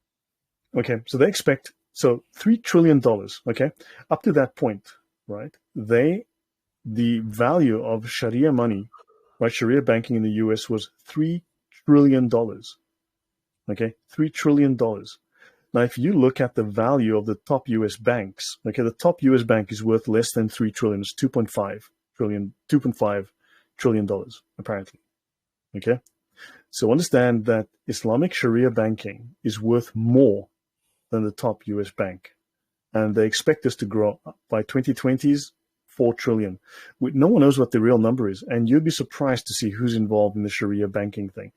A: okay, so they expect, so $3 trillion, okay, up to that point, right? The value of Sharia money, right, Sharia banking in the US was $3 trillion, okay, $3 trillion. Now, if you look at the value of the top US banks, okay, the top US bank is worth less than 3 trillion. It's 2.5 trillion dollars, apparently. Okay. So understand that Islamic Sharia banking is worth more than the top US bank. And they expect this to grow by 2020s, 4 trillion. No one knows what the real number is. And you'd be surprised to see who's involved in the Sharia banking thing.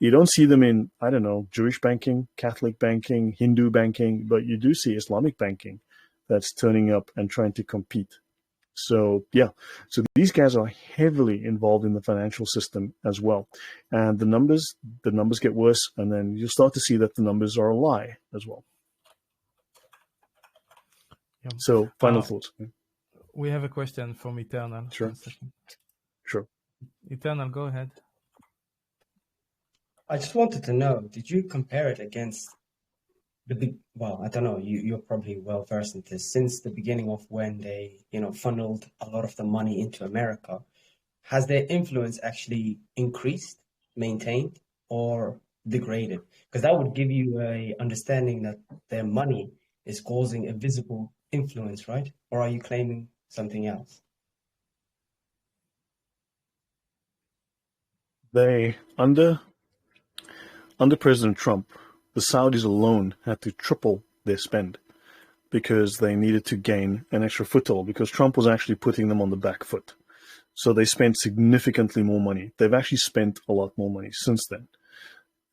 A: You don't see them in, I don't know, Jewish banking, Catholic banking, Hindu banking, but you do see Islamic banking that's turning up and trying to compete. So, yeah, so these guys are heavily involved in the financial system as well. And the numbers get worse, and then you'll start to see that the numbers are a lie as well.
B: Yeah.
A: So, final thoughts.
B: We have a question from Eternal.
A: Sure.
B: 1 second.
A: Sure.
B: Eternal, go ahead.
F: I just wanted to know, did you compare it against the big, well, I don't know, you're probably well versed in this, since the beginning of when they, funneled a lot of the money into America, has their influence actually increased, maintained, or degraded? Because that would give you a understanding that their money is causing a visible influence, right? Or are you claiming something else?
A: They, under President Trump, the Saudis alone had to triple their spend because they needed to gain an extra foothold, because Trump was actually putting them on the back foot. So they spent significantly more money. They've actually spent a lot more money since then.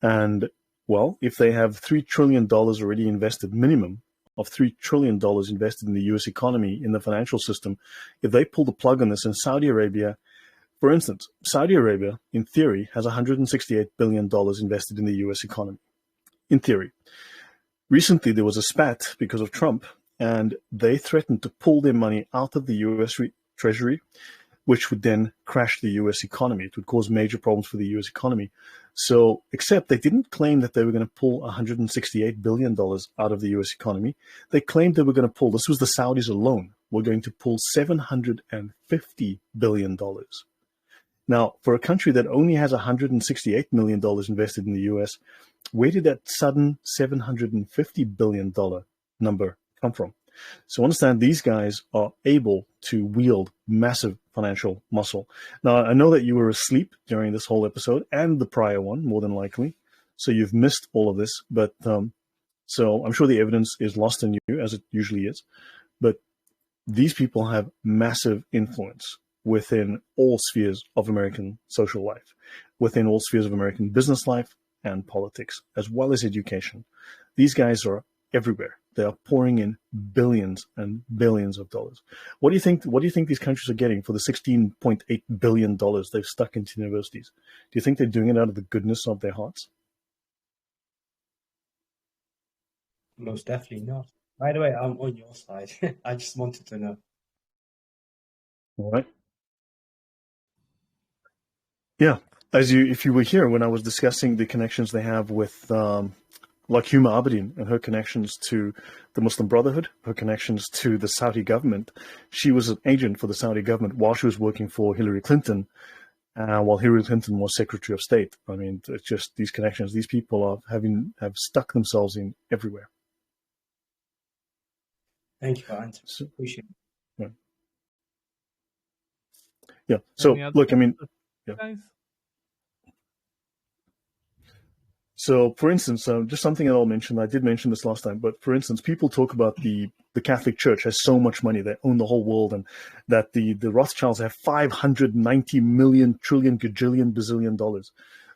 A: And, well, if they have $3 trillion already invested, minimum of $3 trillion invested in the US economy, in the financial system, if they pull the plug on this, in Saudi Arabia, for instance, Saudi Arabia, in theory, has $168 billion invested in the US economy. In theory. Recently, there was a spat because of Trump, and they threatened to pull their money out of the US Treasury, which would then crash the US economy. It would cause major problems for the US economy. So, except they didn't claim that they were going to pull $168 billion out of the US economy. They claimed they were going to pull, this was the Saudis alone, were going to pull $750 billion. Now, for a country that only has $168 million invested in the US, where did that sudden $750 billion number come from? So understand these guys are able to wield massive financial muscle. Now, I know that you were asleep during this whole episode and the prior one, more than likely. So you've missed all of this. But so I'm sure the evidence is lost on you, as it usually is. But these people have massive influence within all spheres of American social life, within all spheres of American business life and politics, as well as education. These guys are everywhere. They are pouring in billions and billions of dollars. What do you think these countries are getting for the $16.8 billion they've stuck into universities? Do you think they're doing it out of the goodness of their hearts?
F: Most definitely not. By the way, I'm on your side. I just wanted to know.
A: All right. Yeah, if you were here when I was discussing the connections they have with like Huma Abedin and her connections to the Muslim Brotherhood, her connections to the Saudi government. She was an agent for the Saudi government while she was working for Hillary Clinton, while Hillary Clinton was Secretary of State. I mean, it's just these connections. These people have stuck themselves in everywhere.
F: Thank you for answering. Appreciate it.
A: Yeah. So look, I mean,
B: guys?
A: So, for instance, just something that I'll mention, I did mention this last time, but for instance, people talk about the Catholic Church has so much money, they own the whole world, and that the Rothschilds have 590 million trillion gajillion bazillion dollars.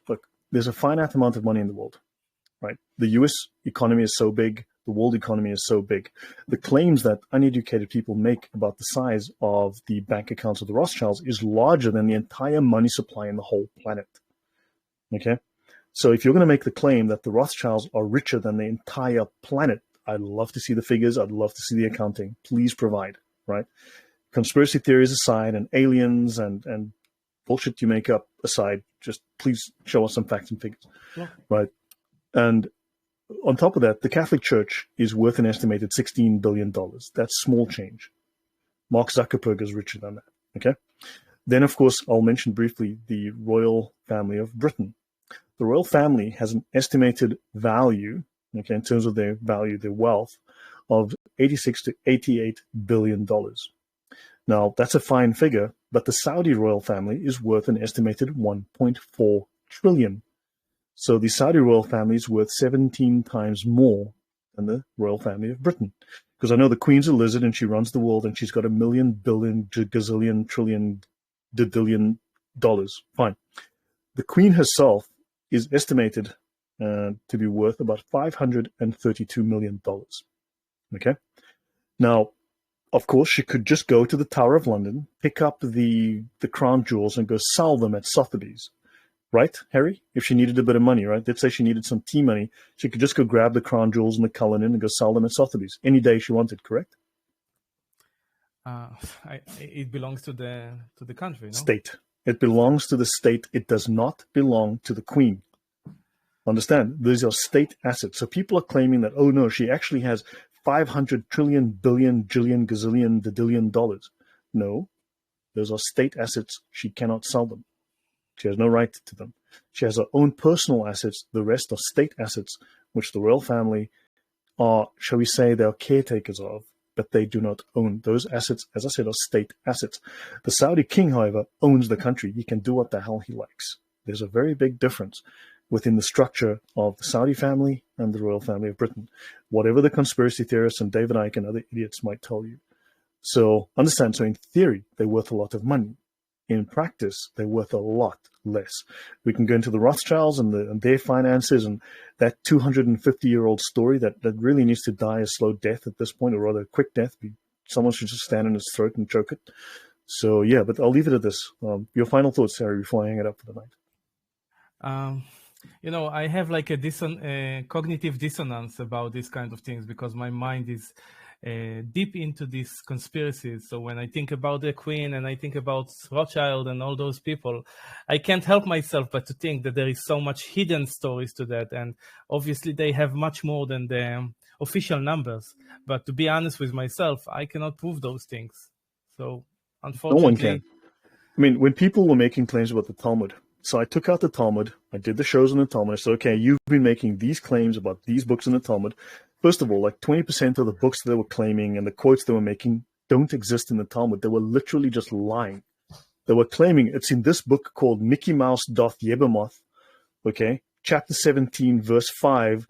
A: Look, there's a finite amount of money in the world, right? The US economy is so big, the world economy is so big. The claims that uneducated people make about the size of the bank accounts of the Rothschilds is larger than the entire money supply in the whole planet, okay? So if you're going to make the claim that the Rothschilds are richer than the entire planet I'd love to see the figures. I'd love to see the accounting. Please provide, right? Conspiracy theories aside, and aliens and bullshit you make up aside, just please show us some facts and figures, right? And on top of that, the Catholic Church is worth an estimated $16 billion. That's small change. Mark Zuckerberg is richer than that, okay? Then, of course, I'll mention briefly the royal family of Britain. The royal family has an estimated value, okay, in terms of their value, their wealth, of $86 to $88 billion. Now, that's a fine figure, but the Saudi royal family is worth an estimated $1.4 trillion. So the Saudi royal family is worth 17 times more than the royal family of Britain. Because I know the Queen's a lizard and she runs the world and she's got $1 million, billion, gazillion, trillion, didillion dollars. Fine. The Queen herself is estimated to be worth about $532 million. Okay? Now, of course, she could just go to the Tower of London, pick up the crown jewels and go sell them at Sotheby's. Right, Harry? If she needed a bit of money, right? Let's say she needed some tea money. She could just go grab the crown jewels and the Cullinan and go sell them at Sotheby's any day she wanted, correct?
B: It belongs to the country, no?
A: State. It belongs to the state. It does not belong to the Queen. Understand? These are state assets. So people are claiming that, oh no, she actually has 500 trillion, billion, jillion, gazillion, didillion dollars. No, those are state assets. She cannot sell them. She has no right to them. She has her own personal assets. The rest are state assets, which the royal family are, shall we say, they are caretakers of, but they do not own. Those assets, as I said, are state assets. The Saudi king, however, owns the country. He can do what the hell he likes. There's a very big difference within the structure of the Saudi family and the royal family of Britain, whatever the conspiracy theorists and David Icke and other idiots might tell you. So understand, so in theory, they're worth a lot of money. In practice, they're worth a lot less. We can go into the Rothschilds and their finances and that 250-year-old story that really needs to die a slow death at this point, or rather a quick death. Someone should just stand in his throat and choke it. So, yeah, but I'll leave it at this. Your final thoughts, Harry, before I hang it up for the night.
B: I have like a cognitive dissonance about these kind of things because my mind is deep into these conspiracies. So when I think about the Queen and I think about Rothschild and all those people, I can't help myself but to think that there is so much hidden stories to that. And obviously they have much more than the official numbers. But to be honest with myself, I cannot prove those things. So unfortunately...
A: No one can. I mean, when people were making claims about the Talmud, so I took out the Talmud, I did the shows on the Talmud, I said, okay, you've been making these claims about these books in the Talmud. First of all, like 20% of the books they were claiming and the quotes they were making don't exist in the Talmud. They were literally just lying. They were claiming it's in this book called Mickey Mouse doth Yebemoth, okay, chapter 17, verse 5,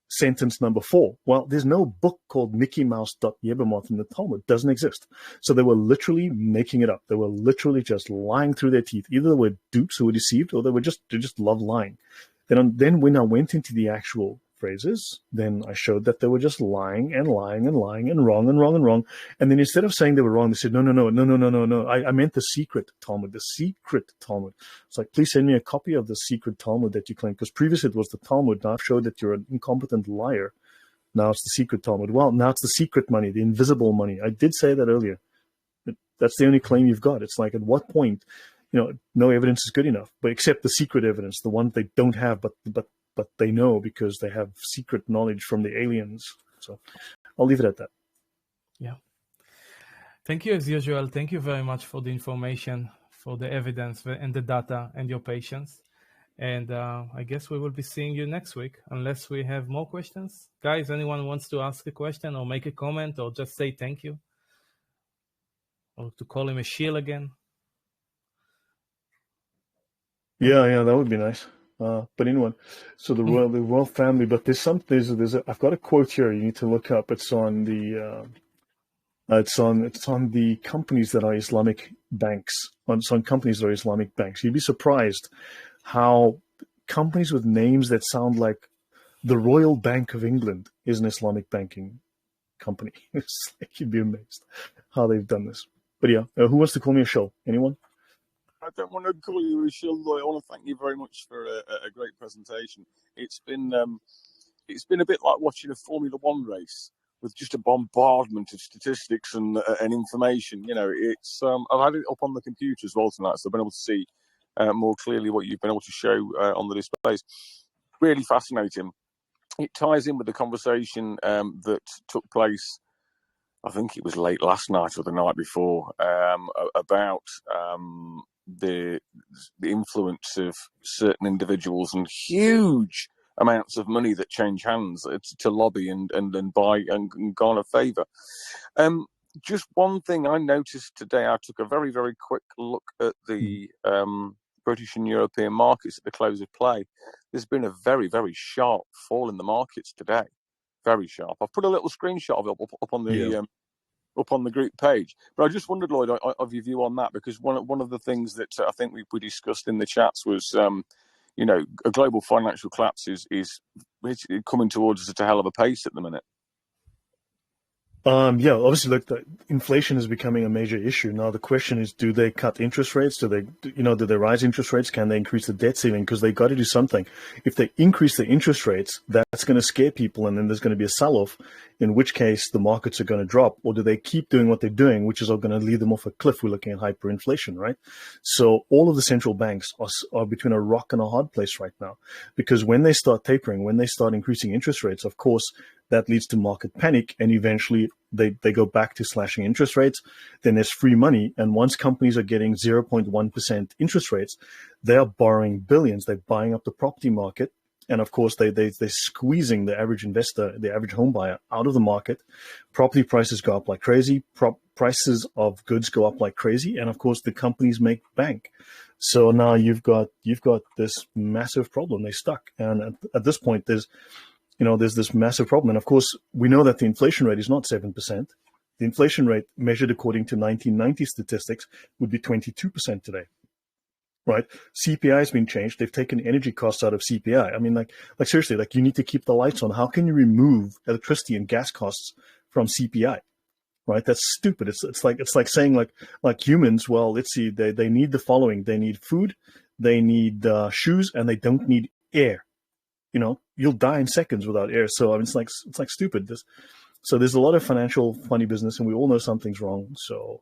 A: sentence number 4. Well, there's no book called Mickey Mouse doth Yebemoth in the Talmud. It doesn't exist. So they were literally making it up. They were literally just lying through their teeth. Either they were dupes who were deceived, or they just love lying. Then when I went into the actual phrases, then I showed that they were just lying and lying and lying and wrong and wrong and wrong. And then instead of saying they were wrong, they said, no. I meant the secret Talmud, the secret Talmud. It's like, please send me a copy of the secret Talmud that you claim, because previously it was the Talmud. Now I've showed that you're an incompetent liar. Now it's the secret Talmud. Well, now it's the secret money, the invisible money. I did say that earlier. That's the only claim you've got. It's like, at what point, no evidence is good enough, but except the secret evidence, the one they don't have, but they know because they have secret knowledge from the aliens. So I'll leave it at that.
B: Yeah. Thank you as usual. Thank you very much for the information, for the evidence and the data and your patience. And I guess we will be seeing you next week, unless we have more questions. Guys, anyone wants to ask a question or make a comment or just say thank you? Or to call him a shield again?
A: Yeah, that would be nice. But anyone, so the royal family. But I've got a quote here. You need to look up. It's on the the companies that are Islamic banks. It's on companies that are Islamic banks. You'd be surprised how companies with names that sound like the Royal Bank of England is an Islamic banking company. It's like, you'd be amazed how they've done this. But yeah, who wants to call me a shill? Anyone?
G: I don't want to call you a shill, Lloyd. I want to thank you very much for a great presentation. It's been it's been a bit like watching a Formula One race with just a bombardment of statistics and information. You know, it's I've had it up on the computer as well tonight, so I've been able to see more clearly what you've been able to show on the displays. Really fascinating. It ties in with the conversation that took place, I think it was late last night or the night before, about the influence of certain individuals and huge amounts of money that change hands to lobby and buy and garner favour. Just one thing I noticed today, I took a very, very quick look at the British and European markets at the close of play. There's been a very, very sharp fall in the markets today. Very sharp. I've put a little screenshot of it up on the up on the group page. But I just wondered, Lloyd, of your view on that, because one of the things that I think we discussed in the chats was, you know, a global financial collapse is coming towards us at a hell of a pace at the minute.
A: Yeah, obviously, look, the inflation is becoming a major issue. Now, the question is, do they cut interest rates? Do they rise interest rates? Can they increase the debt ceiling? Because they got to do something. If they increase the interest rates, that's going to scare people, and then there's going to be a sell-off, in which case the markets are going to drop. Or do they keep doing what they're doing, which is going to lead them off a cliff? We're looking at hyperinflation, right? So all of the central banks are between a rock and a hard place right now, because when they start tapering, when they start increasing interest rates, of course, that leads to market panic, and eventually they go back to slashing interest rates. Then there's free money, and once companies are getting 0.1% interest rates, they are borrowing billions. They're buying up the property market, and of course they're squeezing the average investor, the average home buyer, out of the market. Property prices go up like crazy. Prices of goods go up like crazy, and of course the companies make bank. So now you've got this massive problem. They're stuck, and at this point there's this massive problem. And of course, we know that the inflation rate is not 7%. The inflation rate measured according to 1990 statistics would be 22% today, right? CPI has been changed. They've taken energy costs out of CPI. I mean, like seriously, like you need to keep the lights on. How can you remove electricity and gas costs from CPI, right? That's stupid. It's like saying like humans, well, let's see, they need the following. They need food, they need shoes, and they don't need air. You know, you'll die in seconds without air. So I mean, it's like stupid. So there's a lot of financial funny business, and we all know something's wrong. So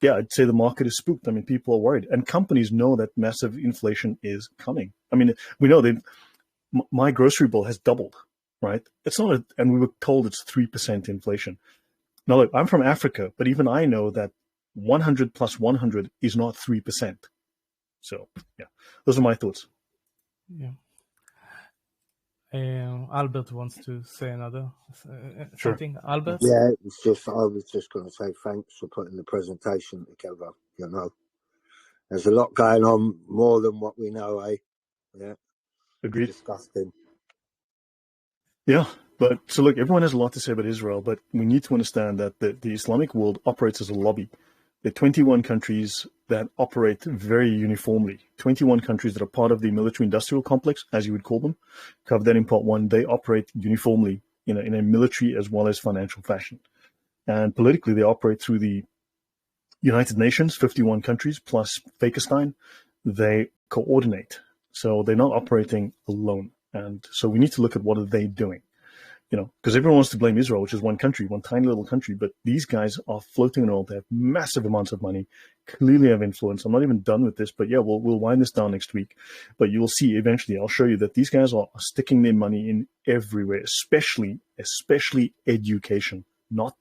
A: yeah, I'd say the market is spooked. I mean, people are worried, and companies know that massive inflation is coming. I mean, we know that my grocery bill has doubled, right? It's not, and we were told it's 3% inflation. Now, look, I'm from Africa, but even I know that 100 plus 100 is not 3%. So yeah, those are my thoughts.
B: Yeah. Albert wants to say another something. Sure. Albert?
E: Yeah, I was just going to say thanks for putting the presentation together. You know, there's a lot going on, more than what we know, eh? Yeah.
A: Agreed.
E: Disgusting.
A: Yeah, but so look, everyone has a lot to say about Israel, but we need to understand that the Islamic world operates as a lobby. There are 21 countries that operate very uniformly. 21 countries that are part of the military-industrial complex, as you would call them. Covered that in part one. They operate uniformly in a military as well as financial fashion. And politically, they operate through the United Nations, 51 countries, plus Pakistan. They coordinate. So they're not operating alone. And so we need to look at what are they doing. You know, because everyone wants to blame Israel, which is one country, one tiny little country, but these guys are floating around. They have massive amounts of money, clearly have influence. I'm not even done with this, but yeah, we'll wind this down next week. But you will see eventually, I'll show you that these guys are sticking their money in everywhere, especially education, not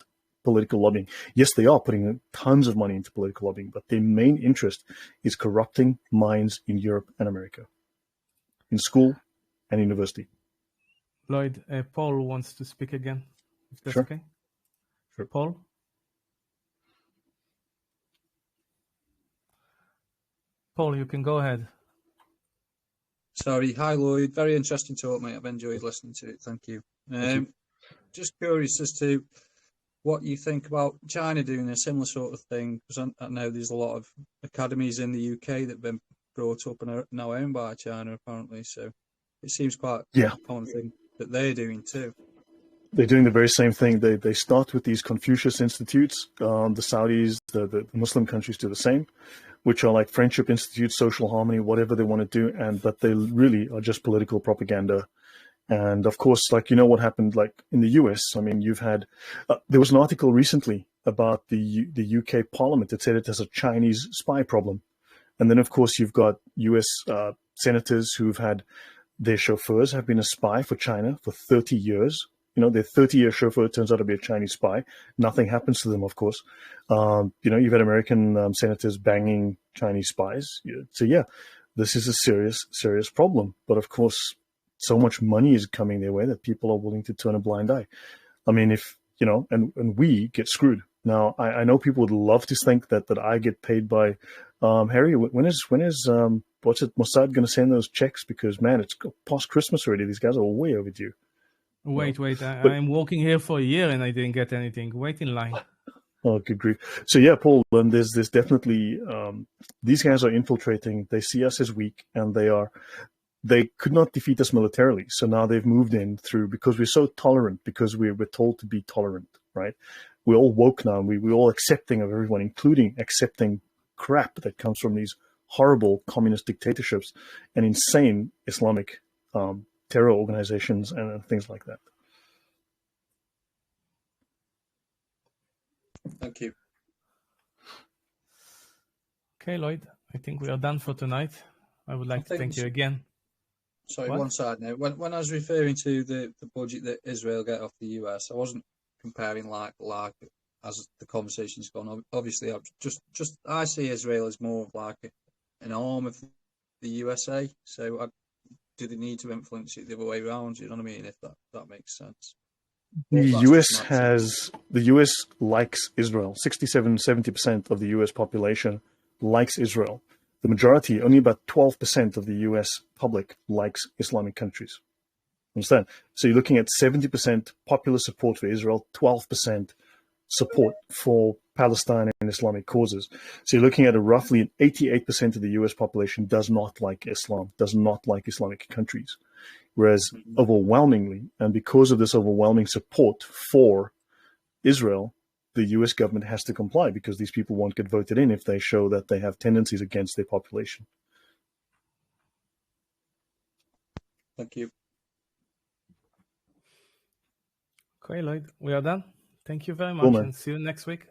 A: political lobbying. Yes, they are putting tons of money into political lobbying, but their main interest is corrupting minds in Europe and America, in school and university.
B: Lloyd, Paul wants to speak again, if that's okay.
A: Sure.
B: Paul? Paul, you can go ahead.
C: Sorry. Hi, Lloyd. Very interesting talk, mate. I've enjoyed listening to it. Thank you. Just curious as to what you think about China doing a similar sort of thing, because I know there's a lot of academies in the UK that have been brought up and are now owned by China, apparently. So it seems quite a common thing that they're doing too.
A: They're doing the very same thing. They start with these Confucius institutes. The Saudis, the Muslim countries do the same, which are like friendship institutes, social harmony, whatever they want to do. But they really are just political propaganda. And of course, like, what happened, like in the US, I mean, you've had, there was an article recently about the UK Parliament that said it has a Chinese spy problem. And then, of course, you've got US senators who've had their chauffeurs have been a spy for China for 30 years. Their 30-year chauffeur turns out to be a Chinese spy. Nothing happens to them, of course. You've had American senators banging Chinese spies. So, yeah, this is a serious, serious problem. But, of course, so much money is coming their way that people are willing to turn a blind eye. I mean, and we get screwed. Now, I know people would love to think that I get paid by Harry. When is Mossad going to send those checks? Because, man, it's past Christmas already. These guys are way overdue.
B: Wait. I'm working here for a year and I didn't get anything. Wait in line.
A: Oh, good grief. So, yeah, Paul, and there's definitely, these guys are infiltrating. They see us as weak, and they could not defeat us militarily. So now they've moved in because we're so tolerant, because we're told to be tolerant, right? We're all woke now, and we're all accepting of everyone, including accepting crap that comes from these horrible communist dictatorships and insane Islamic terror organizations and things like that.
C: Thank you.
B: Okay, Lloyd, I think we are done for tonight. I would like to thank you again.
C: Sorry,
B: What?
C: one side note. When I was referring to the budget that Israel get off the US, I wasn't comparing like as the conversation's gone. Obviously, I see Israel as more of like an arm of the USA. So do they need to influence it the other way around? You know what I mean? If that makes sense.
A: The US likes Israel. 67-70% of the US population likes Israel. The majority, only about 12% of the US public likes Islamic countries. Understand? So you're looking at 70% popular support for Israel, 12% support for Palestine and Islamic causes. So you're looking at roughly 88% of the US population does not like Islam, does not like Islamic countries. Whereas overwhelmingly, and because of this overwhelming support for Israel, the US government has to comply, because these people won't get voted in if they show that they have tendencies against their population.
C: Thank you.
B: Okay, Lloyd, we are done. Thank you very much,
A: Cool, man.
B: and see you next week.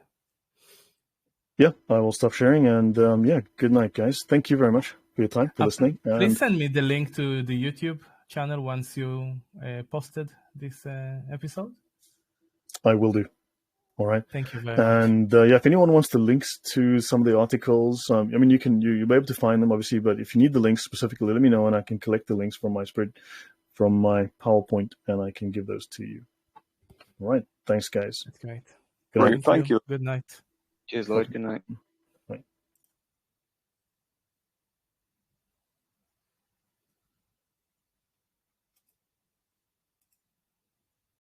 A: Yeah, I will stop sharing, and good night, guys. Thank you very much for your time, for listening.
B: Please send me the link to the YouTube channel once you posted this episode.
A: I will do. All right.
B: Thank you very much.
A: And if anyone wants the links to some of the articles, you'll be able to find them, obviously. But if you need the links specifically, let me know, and I can collect the links from my PowerPoint, and I can give those to you. All right. Thanks, guys.
B: That's great.
A: Good night.
G: Thank you.
B: Good night.
H: Cheers, Lloyd. Good night.